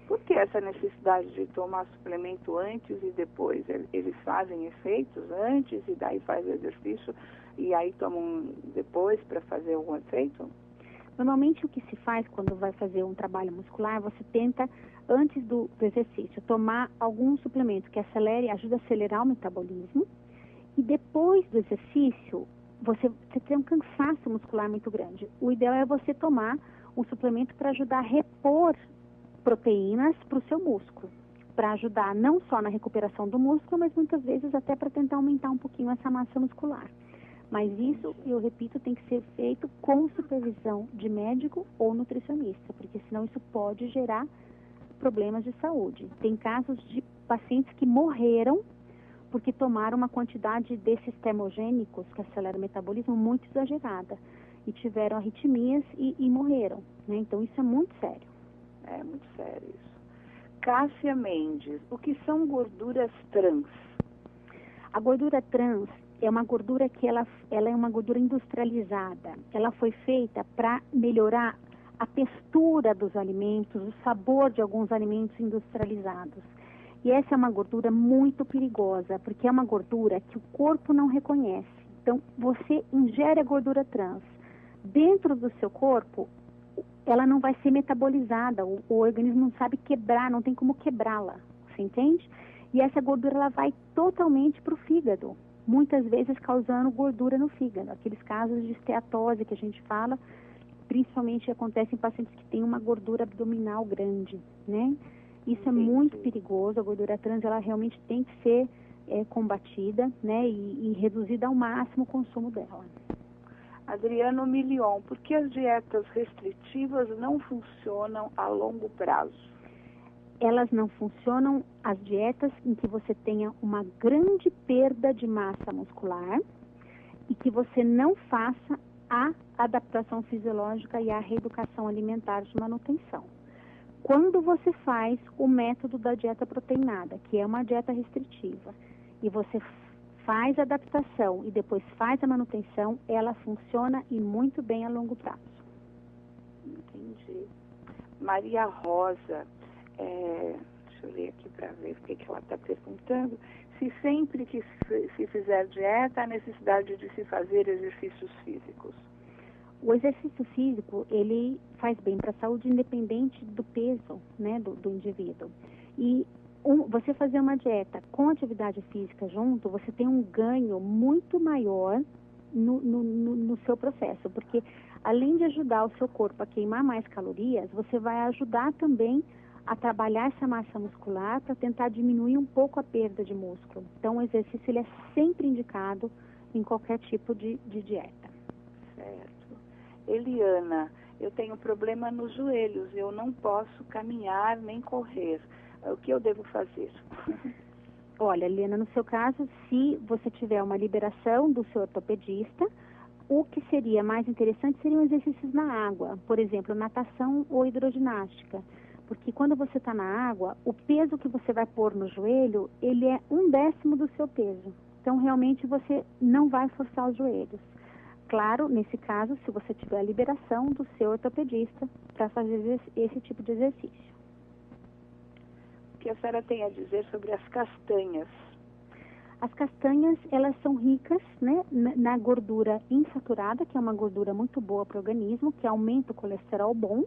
Por que essa necessidade de tomar suplemento antes e depois? Eles fazem efeitos antes e daí faz o exercício e aí tomam depois para fazer algum efeito? Normalmente o que se faz quando vai fazer um trabalho muscular, você tenta, antes do exercício, tomar algum suplemento que ajude a acelerar o metabolismo e depois do exercício, você tem um cansaço muscular muito grande. O ideal é você tomar um suplemento para ajudar a repor proteínas para o seu músculo, para ajudar não só na recuperação do músculo, mas muitas vezes até para tentar aumentar um pouquinho essa massa muscular. Mas isso, eu repito, tem que ser feito com supervisão de médico ou nutricionista, porque senão isso pode gerar problemas de saúde. Tem casos de pacientes que morreram porque tomaram uma quantidade desses termogênicos, que aceleram o metabolismo, muito exagerada, e tiveram arritmias e morreram, né? Então isso é muito sério. É muito sério isso. Cássia Mendes, o que são gorduras trans? A gordura trans é uma gordura que ela é uma gordura industrializada. Ela foi feita para melhorar a textura dos alimentos, o sabor de alguns alimentos industrializados. E essa é uma gordura muito perigosa, porque é uma gordura que o corpo não reconhece. Então, você ingere a gordura trans. Dentro do seu corpo, ela não vai ser metabolizada, o organismo não sabe quebrar, não tem como quebrá-la, você entende? E essa gordura ela vai totalmente para o fígado, muitas vezes causando gordura no fígado. Aqueles casos de esteatose que a gente fala, principalmente acontece em pacientes que têm uma gordura abdominal grande, né? Isso é muito perigoso. A gordura trans ela realmente tem que ser combatida, né? E reduzida ao máximo o consumo dela. Adriano Milion, por que as dietas restritivas não funcionam a longo prazo? Elas não funcionam, as dietas em que você tenha uma grande perda de massa muscular e que você não faça a adaptação fisiológica e a reeducação alimentar de manutenção. Quando você faz o método da dieta proteinada, que é uma dieta restritiva, e você faz a adaptação e depois faz a manutenção, ela funciona e muito bem a longo prazo. Entendi. Maria Rosa, deixa eu ler aqui para ver o que ela está perguntando. Se sempre que se fizer dieta, há necessidade de se fazer exercícios físicos. O exercício físico, ele faz bem para a saúde independente do peso, né, do indivíduo. E você fazer uma dieta com atividade física junto, você tem um ganho muito maior no seu processo, porque além de ajudar o seu corpo a queimar mais calorias, você vai ajudar também a trabalhar essa massa muscular para tentar diminuir um pouco a perda de músculo. Então, o exercício ele é sempre indicado em qualquer tipo de dieta. Certo. Eliana, eu tenho problema nos joelhos, eu não posso caminhar nem correr. O que eu devo fazer? Olha, Eliana, no seu caso, se você tiver uma liberação do seu ortopedista, o que seria mais interessante seriam exercícios na água, por exemplo, natação ou hidroginástica. Porque quando você está na água, o peso que você vai pôr no joelho, ele é 1/10 do seu peso. Então, realmente, você não vai forçar os joelhos. Claro, nesse caso, se você tiver a liberação do seu ortopedista para fazer esse tipo de exercício. O que a senhora tem a dizer sobre as castanhas? As castanhas, elas são ricas, né, na gordura insaturada, que é uma gordura muito boa para o organismo, que aumenta o colesterol bom.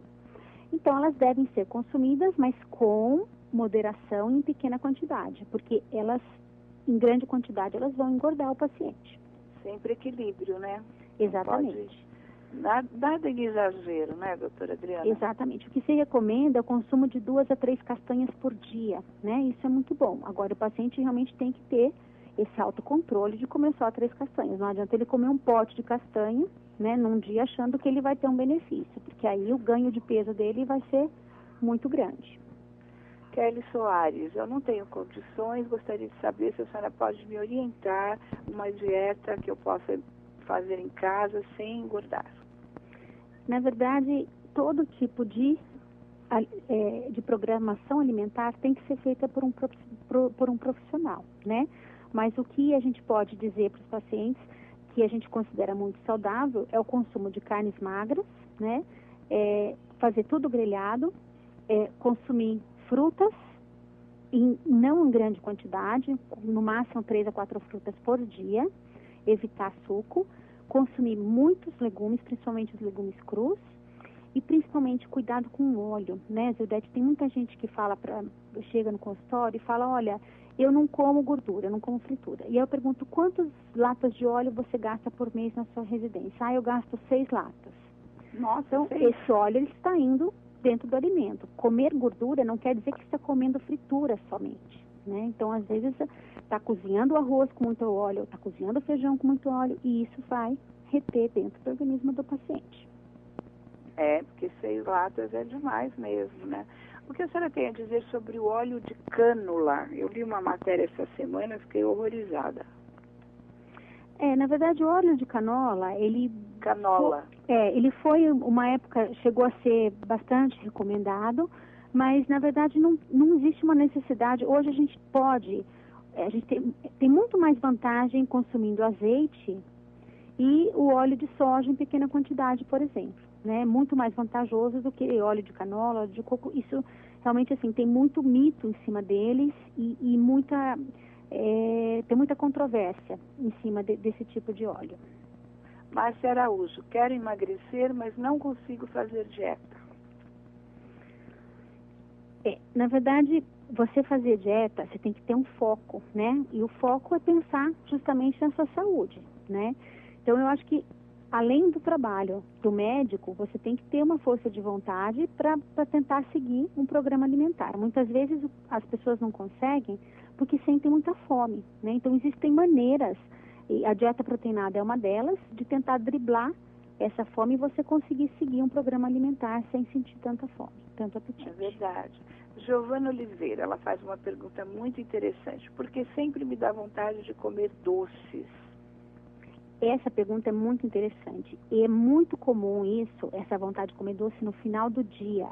Então, elas devem ser consumidas, mas com moderação e em pequena quantidade, porque elas, em grande quantidade, elas vão engordar o paciente. Sempre equilíbrio, né? Exatamente. Nada em exagero, né, doutora Adriana? Exatamente. O que se recomenda é o consumo de 2 a 3 castanhas por dia, né? Isso é muito bom. Agora, o paciente realmente tem que ter esse autocontrole de comer só 3 castanhas. Não adianta ele comer um pote de castanha, né, num dia achando que ele vai ter um benefício, porque aí o ganho de peso dele vai ser muito grande. Kelly Soares, eu não tenho condições, gostaria de saber se a senhora pode me orientar uma dieta que eu possa fazer em casa sem engordar. Na verdade, todo tipo de programação alimentar tem que ser feita por um profissional, né? Mas o que a gente pode dizer para os pacientes que a gente considera muito saudável é o consumo de carnes magras, né? Fazer tudo grelhado, consumir frutas, não em grande quantidade, no máximo 3 a 4 frutas por dia, evitar suco, consumir muitos legumes, principalmente os legumes crus, e principalmente cuidado com o óleo, né, Zildete? Tem muita gente que chega no consultório e fala, olha, eu não como gordura, eu não como fritura. E eu pergunto, quantas latas de óleo você gasta por mês na sua residência? Eu gasto 6 latas. Nossa, então, 6? Esse óleo ele está indo dentro do alimento. Comer gordura não quer dizer que está comendo fritura somente, né? Então, às vezes, está cozinhando o arroz com muito óleo, está cozinhando o feijão com muito óleo, e isso vai reter dentro do organismo do paciente. Porque 6 latas é demais mesmo, né? O que a senhora tem a dizer sobre o óleo de cânula? Eu li uma matéria essa semana e fiquei horrorizada. Na verdade, o óleo de canola, ele foi uma época, chegou a ser bastante recomendado, mas na verdade não existe uma necessidade. Hoje a gente tem muito mais vantagem consumindo azeite e o óleo de soja em pequena quantidade, por exemplo, né? Muito mais vantajoso do que óleo de canola, óleo de coco. Isso realmente, assim, tem muito mito em cima deles e tem muita controvérsia em cima desse tipo de óleo. Márcia Araújo, quero emagrecer, mas não consigo fazer dieta. Na verdade, você fazer dieta, você tem que ter um foco, né? E o foco é pensar justamente na sua saúde, né? Então, eu acho que, além do trabalho do médico, você tem que ter uma força de vontade para tentar seguir um programa alimentar. Muitas vezes as pessoas não conseguem porque sentem muita fome, né? Então, existem maneiras, e a dieta proteinada é uma delas, de tentar driblar essa fome e você conseguir seguir um programa alimentar sem sentir tanta fome, tanto apetite. É verdade. Giovana Oliveira, ela faz uma pergunta muito interessante. Porque sempre me dá vontade de comer doces? Essa pergunta é muito interessante. E é muito comum essa vontade de comer doce no final do dia.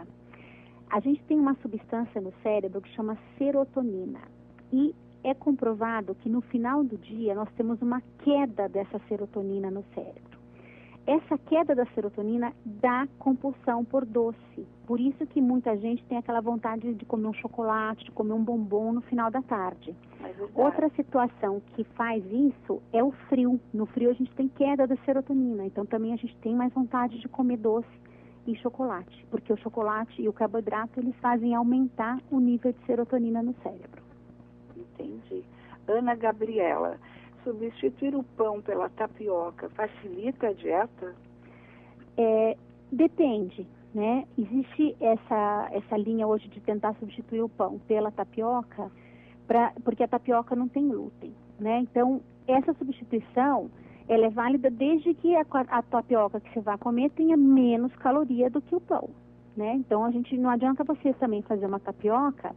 A gente tem uma substância no cérebro que chama serotonina. E é comprovado que no final do dia nós temos uma queda dessa serotonina no cérebro. Essa queda da serotonina dá compulsão por doce. Por isso que muita gente tem aquela vontade de comer um chocolate, de comer um bombom no final da tarde. Outra situação que faz isso é o frio. No frio a gente tem queda da serotonina, então também a gente tem mais vontade de comer doce e chocolate, porque o chocolate e o carboidrato eles fazem aumentar o nível de serotonina no cérebro. Entendi. Ana Gabriela, substituir o pão pela tapioca facilita a dieta? Depende, né? Existe essa linha hoje de tentar substituir o pão pela tapioca, porque a tapioca não tem glúten, né? Então, essa substituição, ela é válida desde que a tapioca que você vai comer tenha menos caloria do que o pão, né? Então, não adianta você também fazer uma tapioca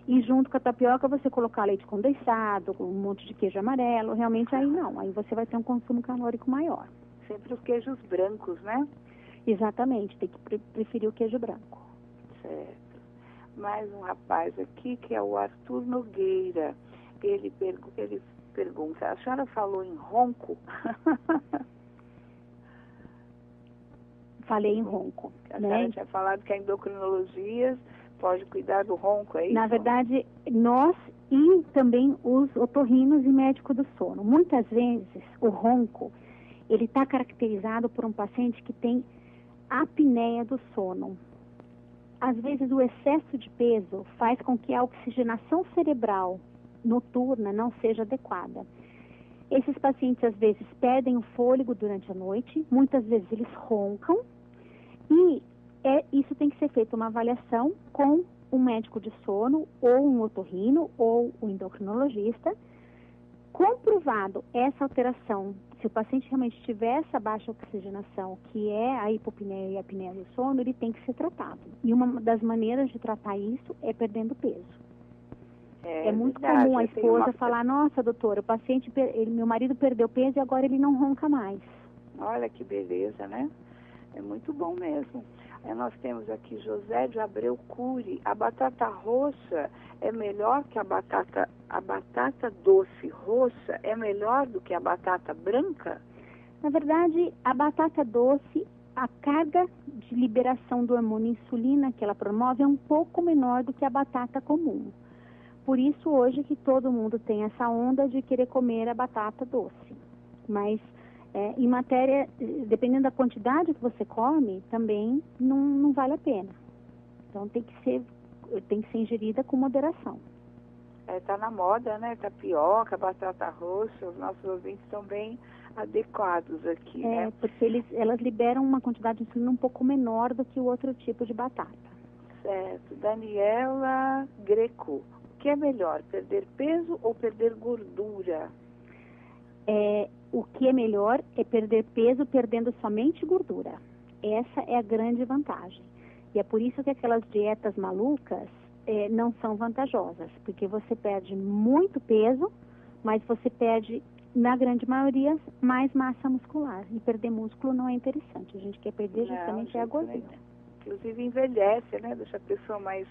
e junto com a tapioca você colocar leite condensado, um monte de queijo amarelo, realmente aí não, aí você vai ter um consumo calórico maior. Sempre os queijos brancos, né? Exatamente, tem que preferir o queijo branco. Certo. Mais um rapaz aqui que é o Arthur Nogueira. Ele pergunta, a senhora falou em ronco? Falei em ronco. A senhora tinha falado que a endocrinologia pode cuidar do ronco, é isso? Na verdade, nós e também os otorrinos e médico do sono. Muitas vezes, o ronco, ele está caracterizado por um paciente que tem apneia do sono. Às vezes, o excesso de peso faz com que a oxigenação cerebral noturna não seja adequada. Esses pacientes, às vezes, perdem o fôlego durante a noite, muitas vezes eles roncam, e isso tem que ser feita uma avaliação com um médico de sono, ou um otorrino, ou um endocrinologista. Comprovado essa alteração, se o paciente realmente tiver essa baixa oxigenação, que é a hipopneia e a apneia do sono, ele tem que ser tratado. E uma das maneiras de tratar isso é perdendo peso. É muito comum a esposa falar, nossa, doutora, o paciente, meu marido perdeu peso e agora ele não ronca mais. Olha que beleza, né? É muito bom mesmo. Nós temos aqui José de Abreu Cury. A batata roxa é melhor que a batata doce roxa é melhor do que a batata branca? Na verdade, a batata doce, a carga de liberação do hormônio insulina que ela promove é um pouco menor do que a batata comum. Por isso, hoje, que todo mundo tem essa onda de querer comer a batata doce. Mas, em matéria, dependendo da quantidade que você come, também não vale a pena. Então, tem que ser ingerida com moderação. Está na moda, né? Tapioca, batata roxa, os nossos ouvintes estão bem adequados aqui, né? Porque elas liberam uma quantidade de insulina um pouco menor do que o outro tipo de batata. Certo. Daniela Greco. O que é melhor, perder peso ou perder gordura? O que é melhor é perder peso perdendo somente gordura. Essa é a grande vantagem. E é por isso que aquelas dietas malucas não são vantajosas, porque você perde muito peso, mas você perde, na grande maioria, mais massa muscular. E perder músculo não é interessante. A gente quer perder justamente a gordura. Inclusive envelhece, né? Deixa a pessoa mais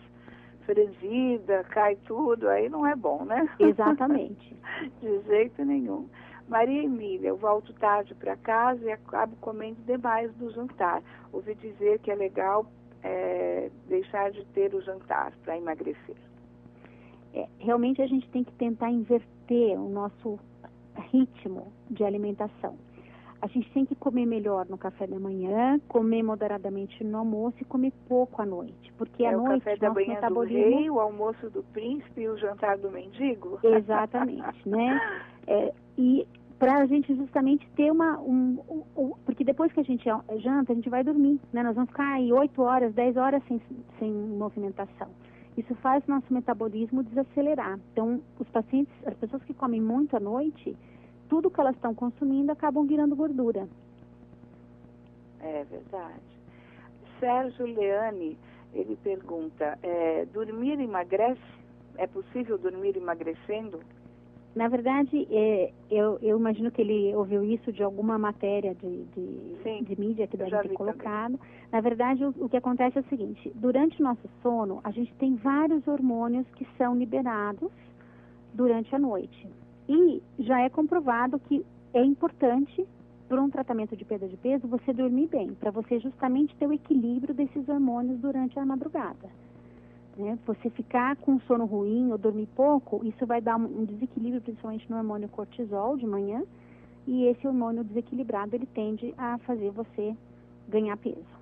franzida, cai tudo, aí não é bom, né? Exatamente. De jeito nenhum. Maria Emília, eu volto tarde para casa e acabo comendo demais do jantar. Ouvi dizer que é legal deixar de ter o jantar para emagrecer. Realmente a gente tem que tentar inverter o nosso ritmo de alimentação. A gente tem que comer melhor no café da manhã, comer moderadamente no almoço e comer pouco à noite. Porque à noite o café da manhã metabolismo... do rei, o almoço do príncipe e o jantar do mendigo? Exatamente, né? E para a gente justamente ter porque depois que a gente janta, a gente vai dormir, né? Nós vamos ficar aí 8 horas, 10 horas sem movimentação. Isso faz o nosso metabolismo desacelerar. Então, as pessoas que comem muito à noite, tudo que elas estão consumindo acabam virando gordura. É verdade. Sérgio Leane, ele pergunta, dormir emagrece? É possível dormir emagrecendo? Na verdade, eu imagino que ele ouviu isso de alguma matéria de mídia que deve ter colocado. Também. Na verdade, o que acontece é o seguinte, durante o nosso sono, a gente tem vários hormônios que são liberados durante a noite. E já é comprovado que é importante por um tratamento de perda de peso, você dormir bem, para você justamente ter o equilíbrio desses hormônios durante a madrugada. Né? Você ficar com sono ruim ou dormir pouco, isso vai dar um desequilíbrio, principalmente no hormônio cortisol de manhã, e esse hormônio desequilibrado, ele tende a fazer você ganhar peso.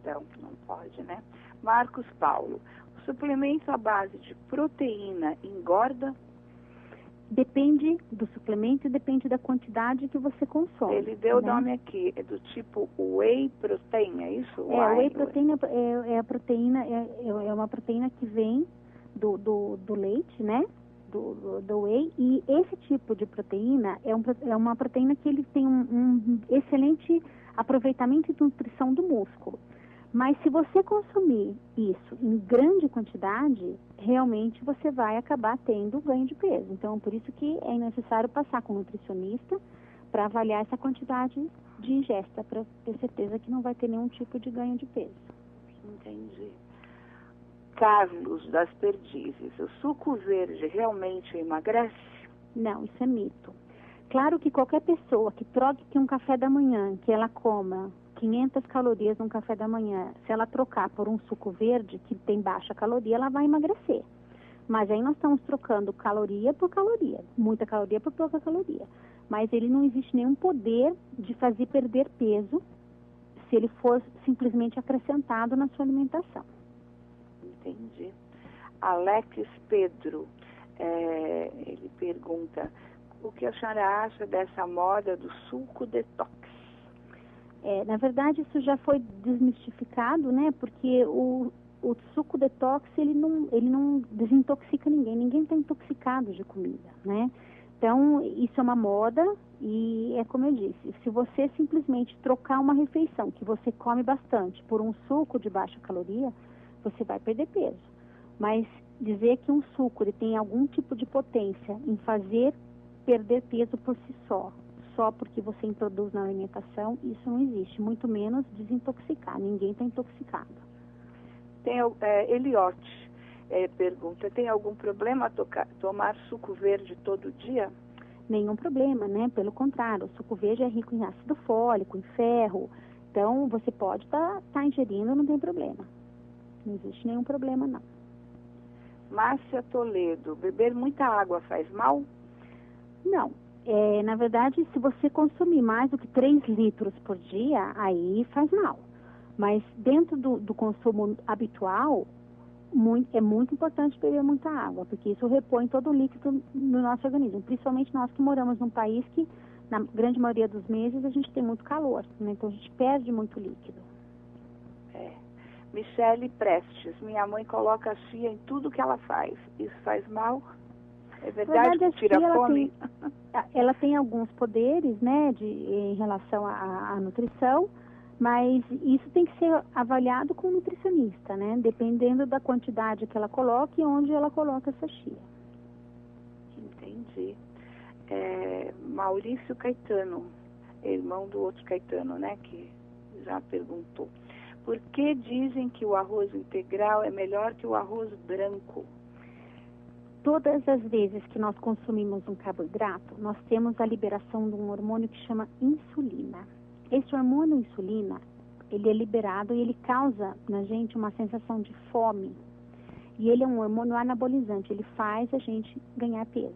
Então, não pode, né? Marcos Paulo, o suplemento à base de proteína engorda? Depende do suplemento e depende da quantidade que você consome. Ele deu o né? nome aqui, é do tipo whey protein, é isso? O whey protein é a proteína, é uma proteína que vem do leite, né? Do whey, e esse tipo de proteína é uma proteína que ele tem um excelente aproveitamento e nutrição do músculo. Mas se você consumir isso em grande quantidade, realmente você vai acabar tendo ganho de peso. Então, por isso que é necessário passar com um nutricionista para avaliar essa quantidade de ingesta, para ter certeza que não vai ter nenhum tipo de ganho de peso. Entendi. Carlos das Perdizes, o suco verde realmente emagrece? Não, isso é mito. Claro que qualquer pessoa que troque um café da manhã, que ela coma 500 calorias num café da manhã, se ela trocar por um suco verde, que tem baixa caloria, ela vai emagrecer. Mas aí nós estamos trocando caloria por caloria, muita caloria por pouca caloria. Mas ele não existe nenhum poder de fazer perder peso se ele for simplesmente acrescentado na sua alimentação. Entendi. Alex Pedro, ele pergunta, o que a senhora acha dessa moda do suco detox? Na verdade, isso já foi desmistificado, né? Porque o suco detox, ele não desintoxica ninguém está intoxicado de comida, né? Então, isso é uma moda e é como eu disse, se você simplesmente trocar uma refeição que você come bastante por um suco de baixa caloria, você vai perder peso. Mas dizer que um suco ele tem algum tipo de potência em fazer perder peso por si só porque você introduz na alimentação, isso não existe, muito menos desintoxicar, ninguém está intoxicado. Tem Eliote pergunta, tem algum problema tomar suco verde todo dia? Nenhum problema, né? Pelo contrário, o suco verde é rico em ácido fólico, em ferro, então você pode tá ingerindo, não tem problema. Não existe nenhum problema, não. Márcia Toledo, beber muita água faz mal? Não. Na verdade, se você consumir mais do que 3 litros por dia, aí faz mal. Mas dentro do consumo habitual, é muito importante beber muita água, porque isso repõe todo o líquido no nosso organismo. Principalmente nós que moramos num país que, na grande maioria dos meses, a gente tem muito calor, né? Então a gente perde muito líquido. Michele Prestes, minha mãe coloca a chia em tudo que ela faz. Isso faz mal? É verdade que tira a fome? Ela tem alguns poderes, né, em relação à nutrição, mas isso tem que ser avaliado com o nutricionista, né, dependendo da quantidade que ela coloca e onde ela coloca essa chia. Entendi. Maurício Caetano, irmão do outro Caetano, né, que já perguntou. Por que dizem que o arroz integral é melhor que o arroz branco? Todas as vezes que nós consumimos um carboidrato, nós temos a liberação de um hormônio que chama insulina. Esse hormônio insulina, ele é liberado e ele causa na gente uma sensação de fome. E ele é um hormônio anabolizante, ele faz a gente ganhar peso.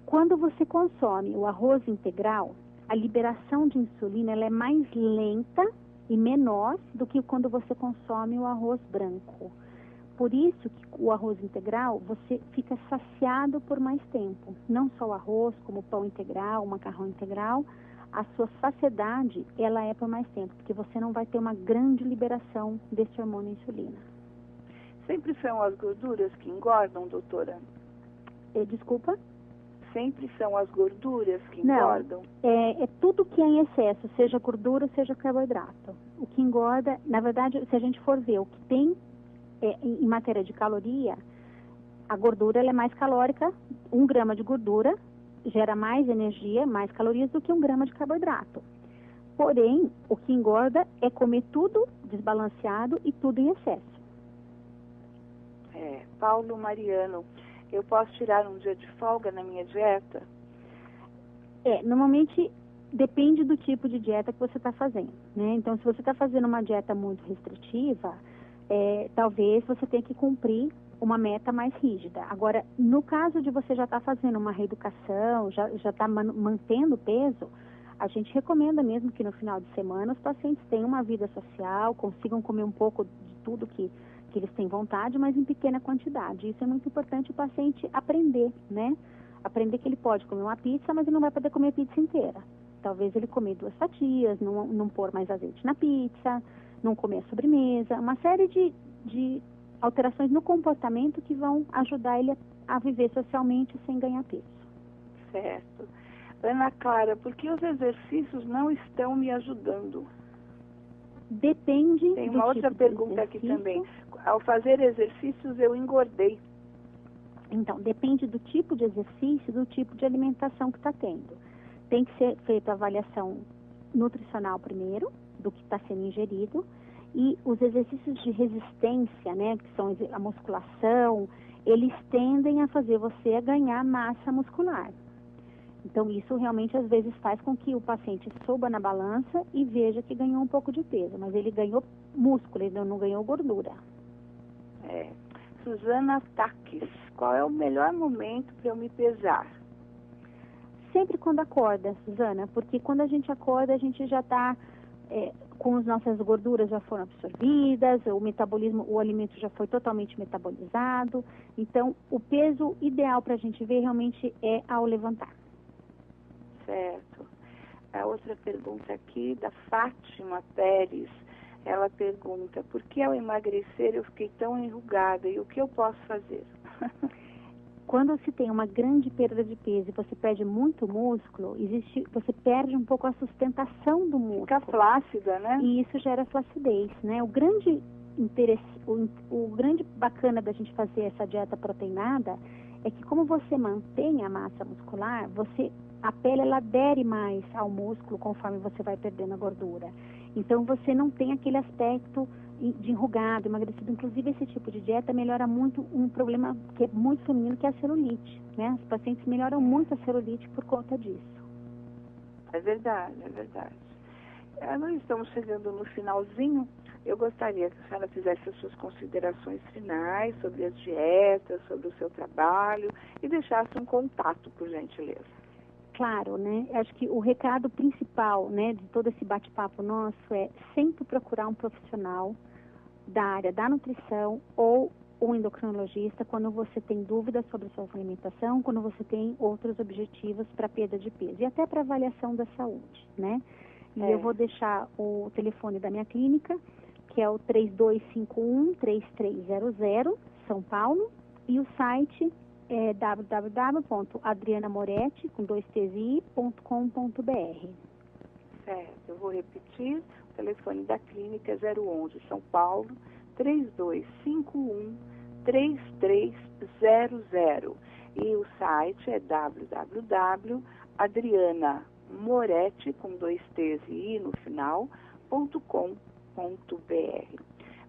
Quando você consome o arroz integral, a liberação de insulina ela é mais lenta e menor do que quando você consome o arroz branco. Por isso que o arroz integral, você fica saciado por mais tempo. Não só o arroz, como o pão integral, o macarrão integral, a sua saciedade, ela é por mais tempo, porque você não vai ter uma grande liberação desse hormônio insulina. Sempre são as gorduras que engordam, doutora? Desculpa? Sempre são as gorduras que engordam? Não, é tudo que é em excesso, seja gordura, seja carboidrato. O que engorda, na verdade, se a gente for ver o que tem em matéria de caloria, a gordura ela é mais calórica, 1 grama de gordura gera mais energia, mais calorias do que 1 grama de carboidrato. Porém, o que engorda é comer tudo desbalanceado e tudo em excesso. Paulo Mariano, eu posso tirar um dia de folga na minha dieta? Normalmente Depende do tipo de dieta que você está fazendo, né? Então, se você está fazendo uma dieta muito restritiva, talvez você tenha que cumprir uma meta mais rígida. Agora, no caso de você já estar fazendo uma reeducação, já está mantendo peso, a gente recomenda mesmo que no final de semana os pacientes tenham uma vida social, consigam comer um pouco de tudo que eles têm vontade, mas em pequena quantidade. Isso é muito importante o paciente aprender, né? Aprender que ele pode comer uma pizza, mas ele não vai poder comer a pizza inteira. Talvez ele comer 2 fatias, não pôr mais azeite na pizza, não comer a sobremesa, uma série de alterações no comportamento que vão ajudar ele a viver socialmente sem ganhar peso. Certo. Ana Clara, por que os exercícios não estão me ajudando? Depende. Tem uma outra pergunta aqui também. Ao fazer exercícios, eu engordei. Então, depende do tipo de exercício, do tipo de alimentação que está tendo. Tem que ser feita a avaliação nutricional primeiro, do que está sendo ingerido, e os exercícios de resistência, né, que são a musculação, eles tendem a fazer você ganhar massa muscular. Então, isso realmente às vezes faz com que o paciente suba na balança e veja que ganhou um pouco de peso, mas ele ganhou músculo, ele não ganhou gordura. Suzana Taques, qual é o melhor momento para eu me pesar? Sempre quando acorda, Suzana, porque quando a gente acorda, a gente já está com as nossas gorduras já foram absorvidas, o metabolismo, o alimento já foi totalmente metabolizado. Então, o peso ideal para a gente ver realmente é ao levantar. Certo. A outra pergunta aqui da Fátima Pérez, ela pergunta, por que ao emagrecer eu fiquei tão enrugada e o que eu posso fazer? Quando se tem uma grande perda de peso e você perde muito músculo, você perde um pouco a sustentação do músculo. Fica flácida, né? E isso gera flacidez, né? O grande interesse, o grande bacana da gente fazer essa dieta proteinada é que como você mantém a massa muscular, a pele ela adere mais ao músculo conforme você vai perdendo a gordura. Então você não tem aquele aspecto de enrugado, emagrecido. Inclusive esse tipo de dieta melhora muito um problema que é muito feminino, que é a celulite, né? Os pacientes melhoram muito a celulite por conta disso. É verdade, é verdade. Nós estamos chegando no finalzinho. Eu gostaria que a senhora fizesse as suas considerações finais sobre as dietas, sobre o seu trabalho e deixasse um contato, por gentileza. Claro, né? Acho que o recado principal, né, de todo esse bate-papo nosso é sempre procurar um profissional da área da nutrição ou um endocrinologista quando você tem dúvidas sobre a sua alimentação, quando você tem outros objetivos para perda de peso e até para avaliação da saúde, né? E eu vou deixar o telefone da minha clínica, que é o 3251-3300, São Paulo, e o site é www.adrianamoretti.com.br. Certo, eu vou repetir. O telefone da clínica é 011 São Paulo, 3251-3300. E o site é www.adrianamoretti, com 2 T's e I no final, .com.br.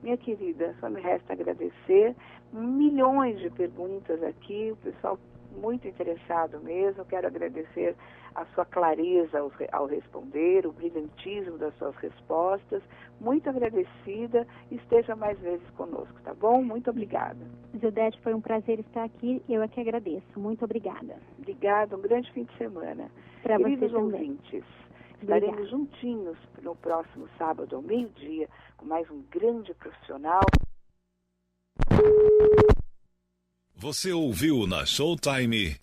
Minha querida, só me resta agradecer. Milhões de perguntas aqui, o pessoal muito interessado mesmo. Quero agradecer a sua clareza ao responder, o brilhantismo das suas respostas. Muito agradecida. Esteja mais vezes conosco, tá bom? Muito obrigada. Zildete, foi um prazer estar aqui. Eu é que agradeço. Muito obrigada. Obrigada. Um grande fim de semana. Para você Queridos também. ouvintes, estaremos juntinhos no próximo sábado ao meio-dia com mais um grande profissional. Você ouviu na Showtime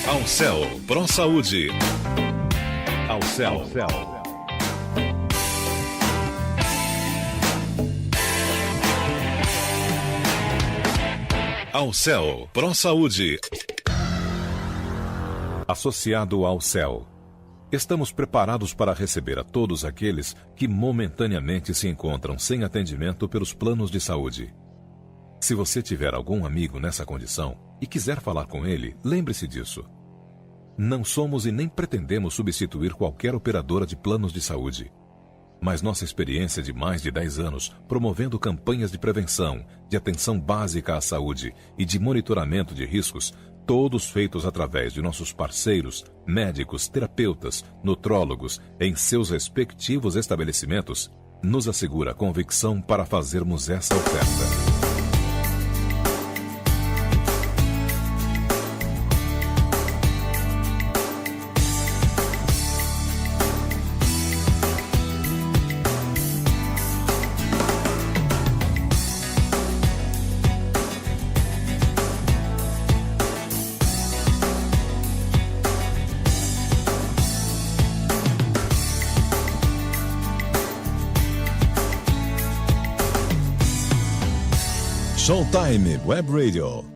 Alcel Pro Saúde. Alcel. Alcel Pro Saúde. Associado ao Alcel. Estamos preparados para receber a todos aqueles que momentaneamente se encontram sem atendimento pelos planos de saúde. Se você tiver algum amigo nessa condição e quiser falar com ele, lembre-se disso. Não somos e nem pretendemos substituir qualquer operadora de planos de saúde. Mas nossa experiência de mais de 10 anos promovendo campanhas de prevenção, de atenção básica à saúde e de monitoramento de riscos todos feitos através de nossos parceiros, médicos, terapeutas, nutrólogos, em seus respectivos estabelecimentos, nos assegura a convicção para fazermos essa oferta. Showtime Web Radio.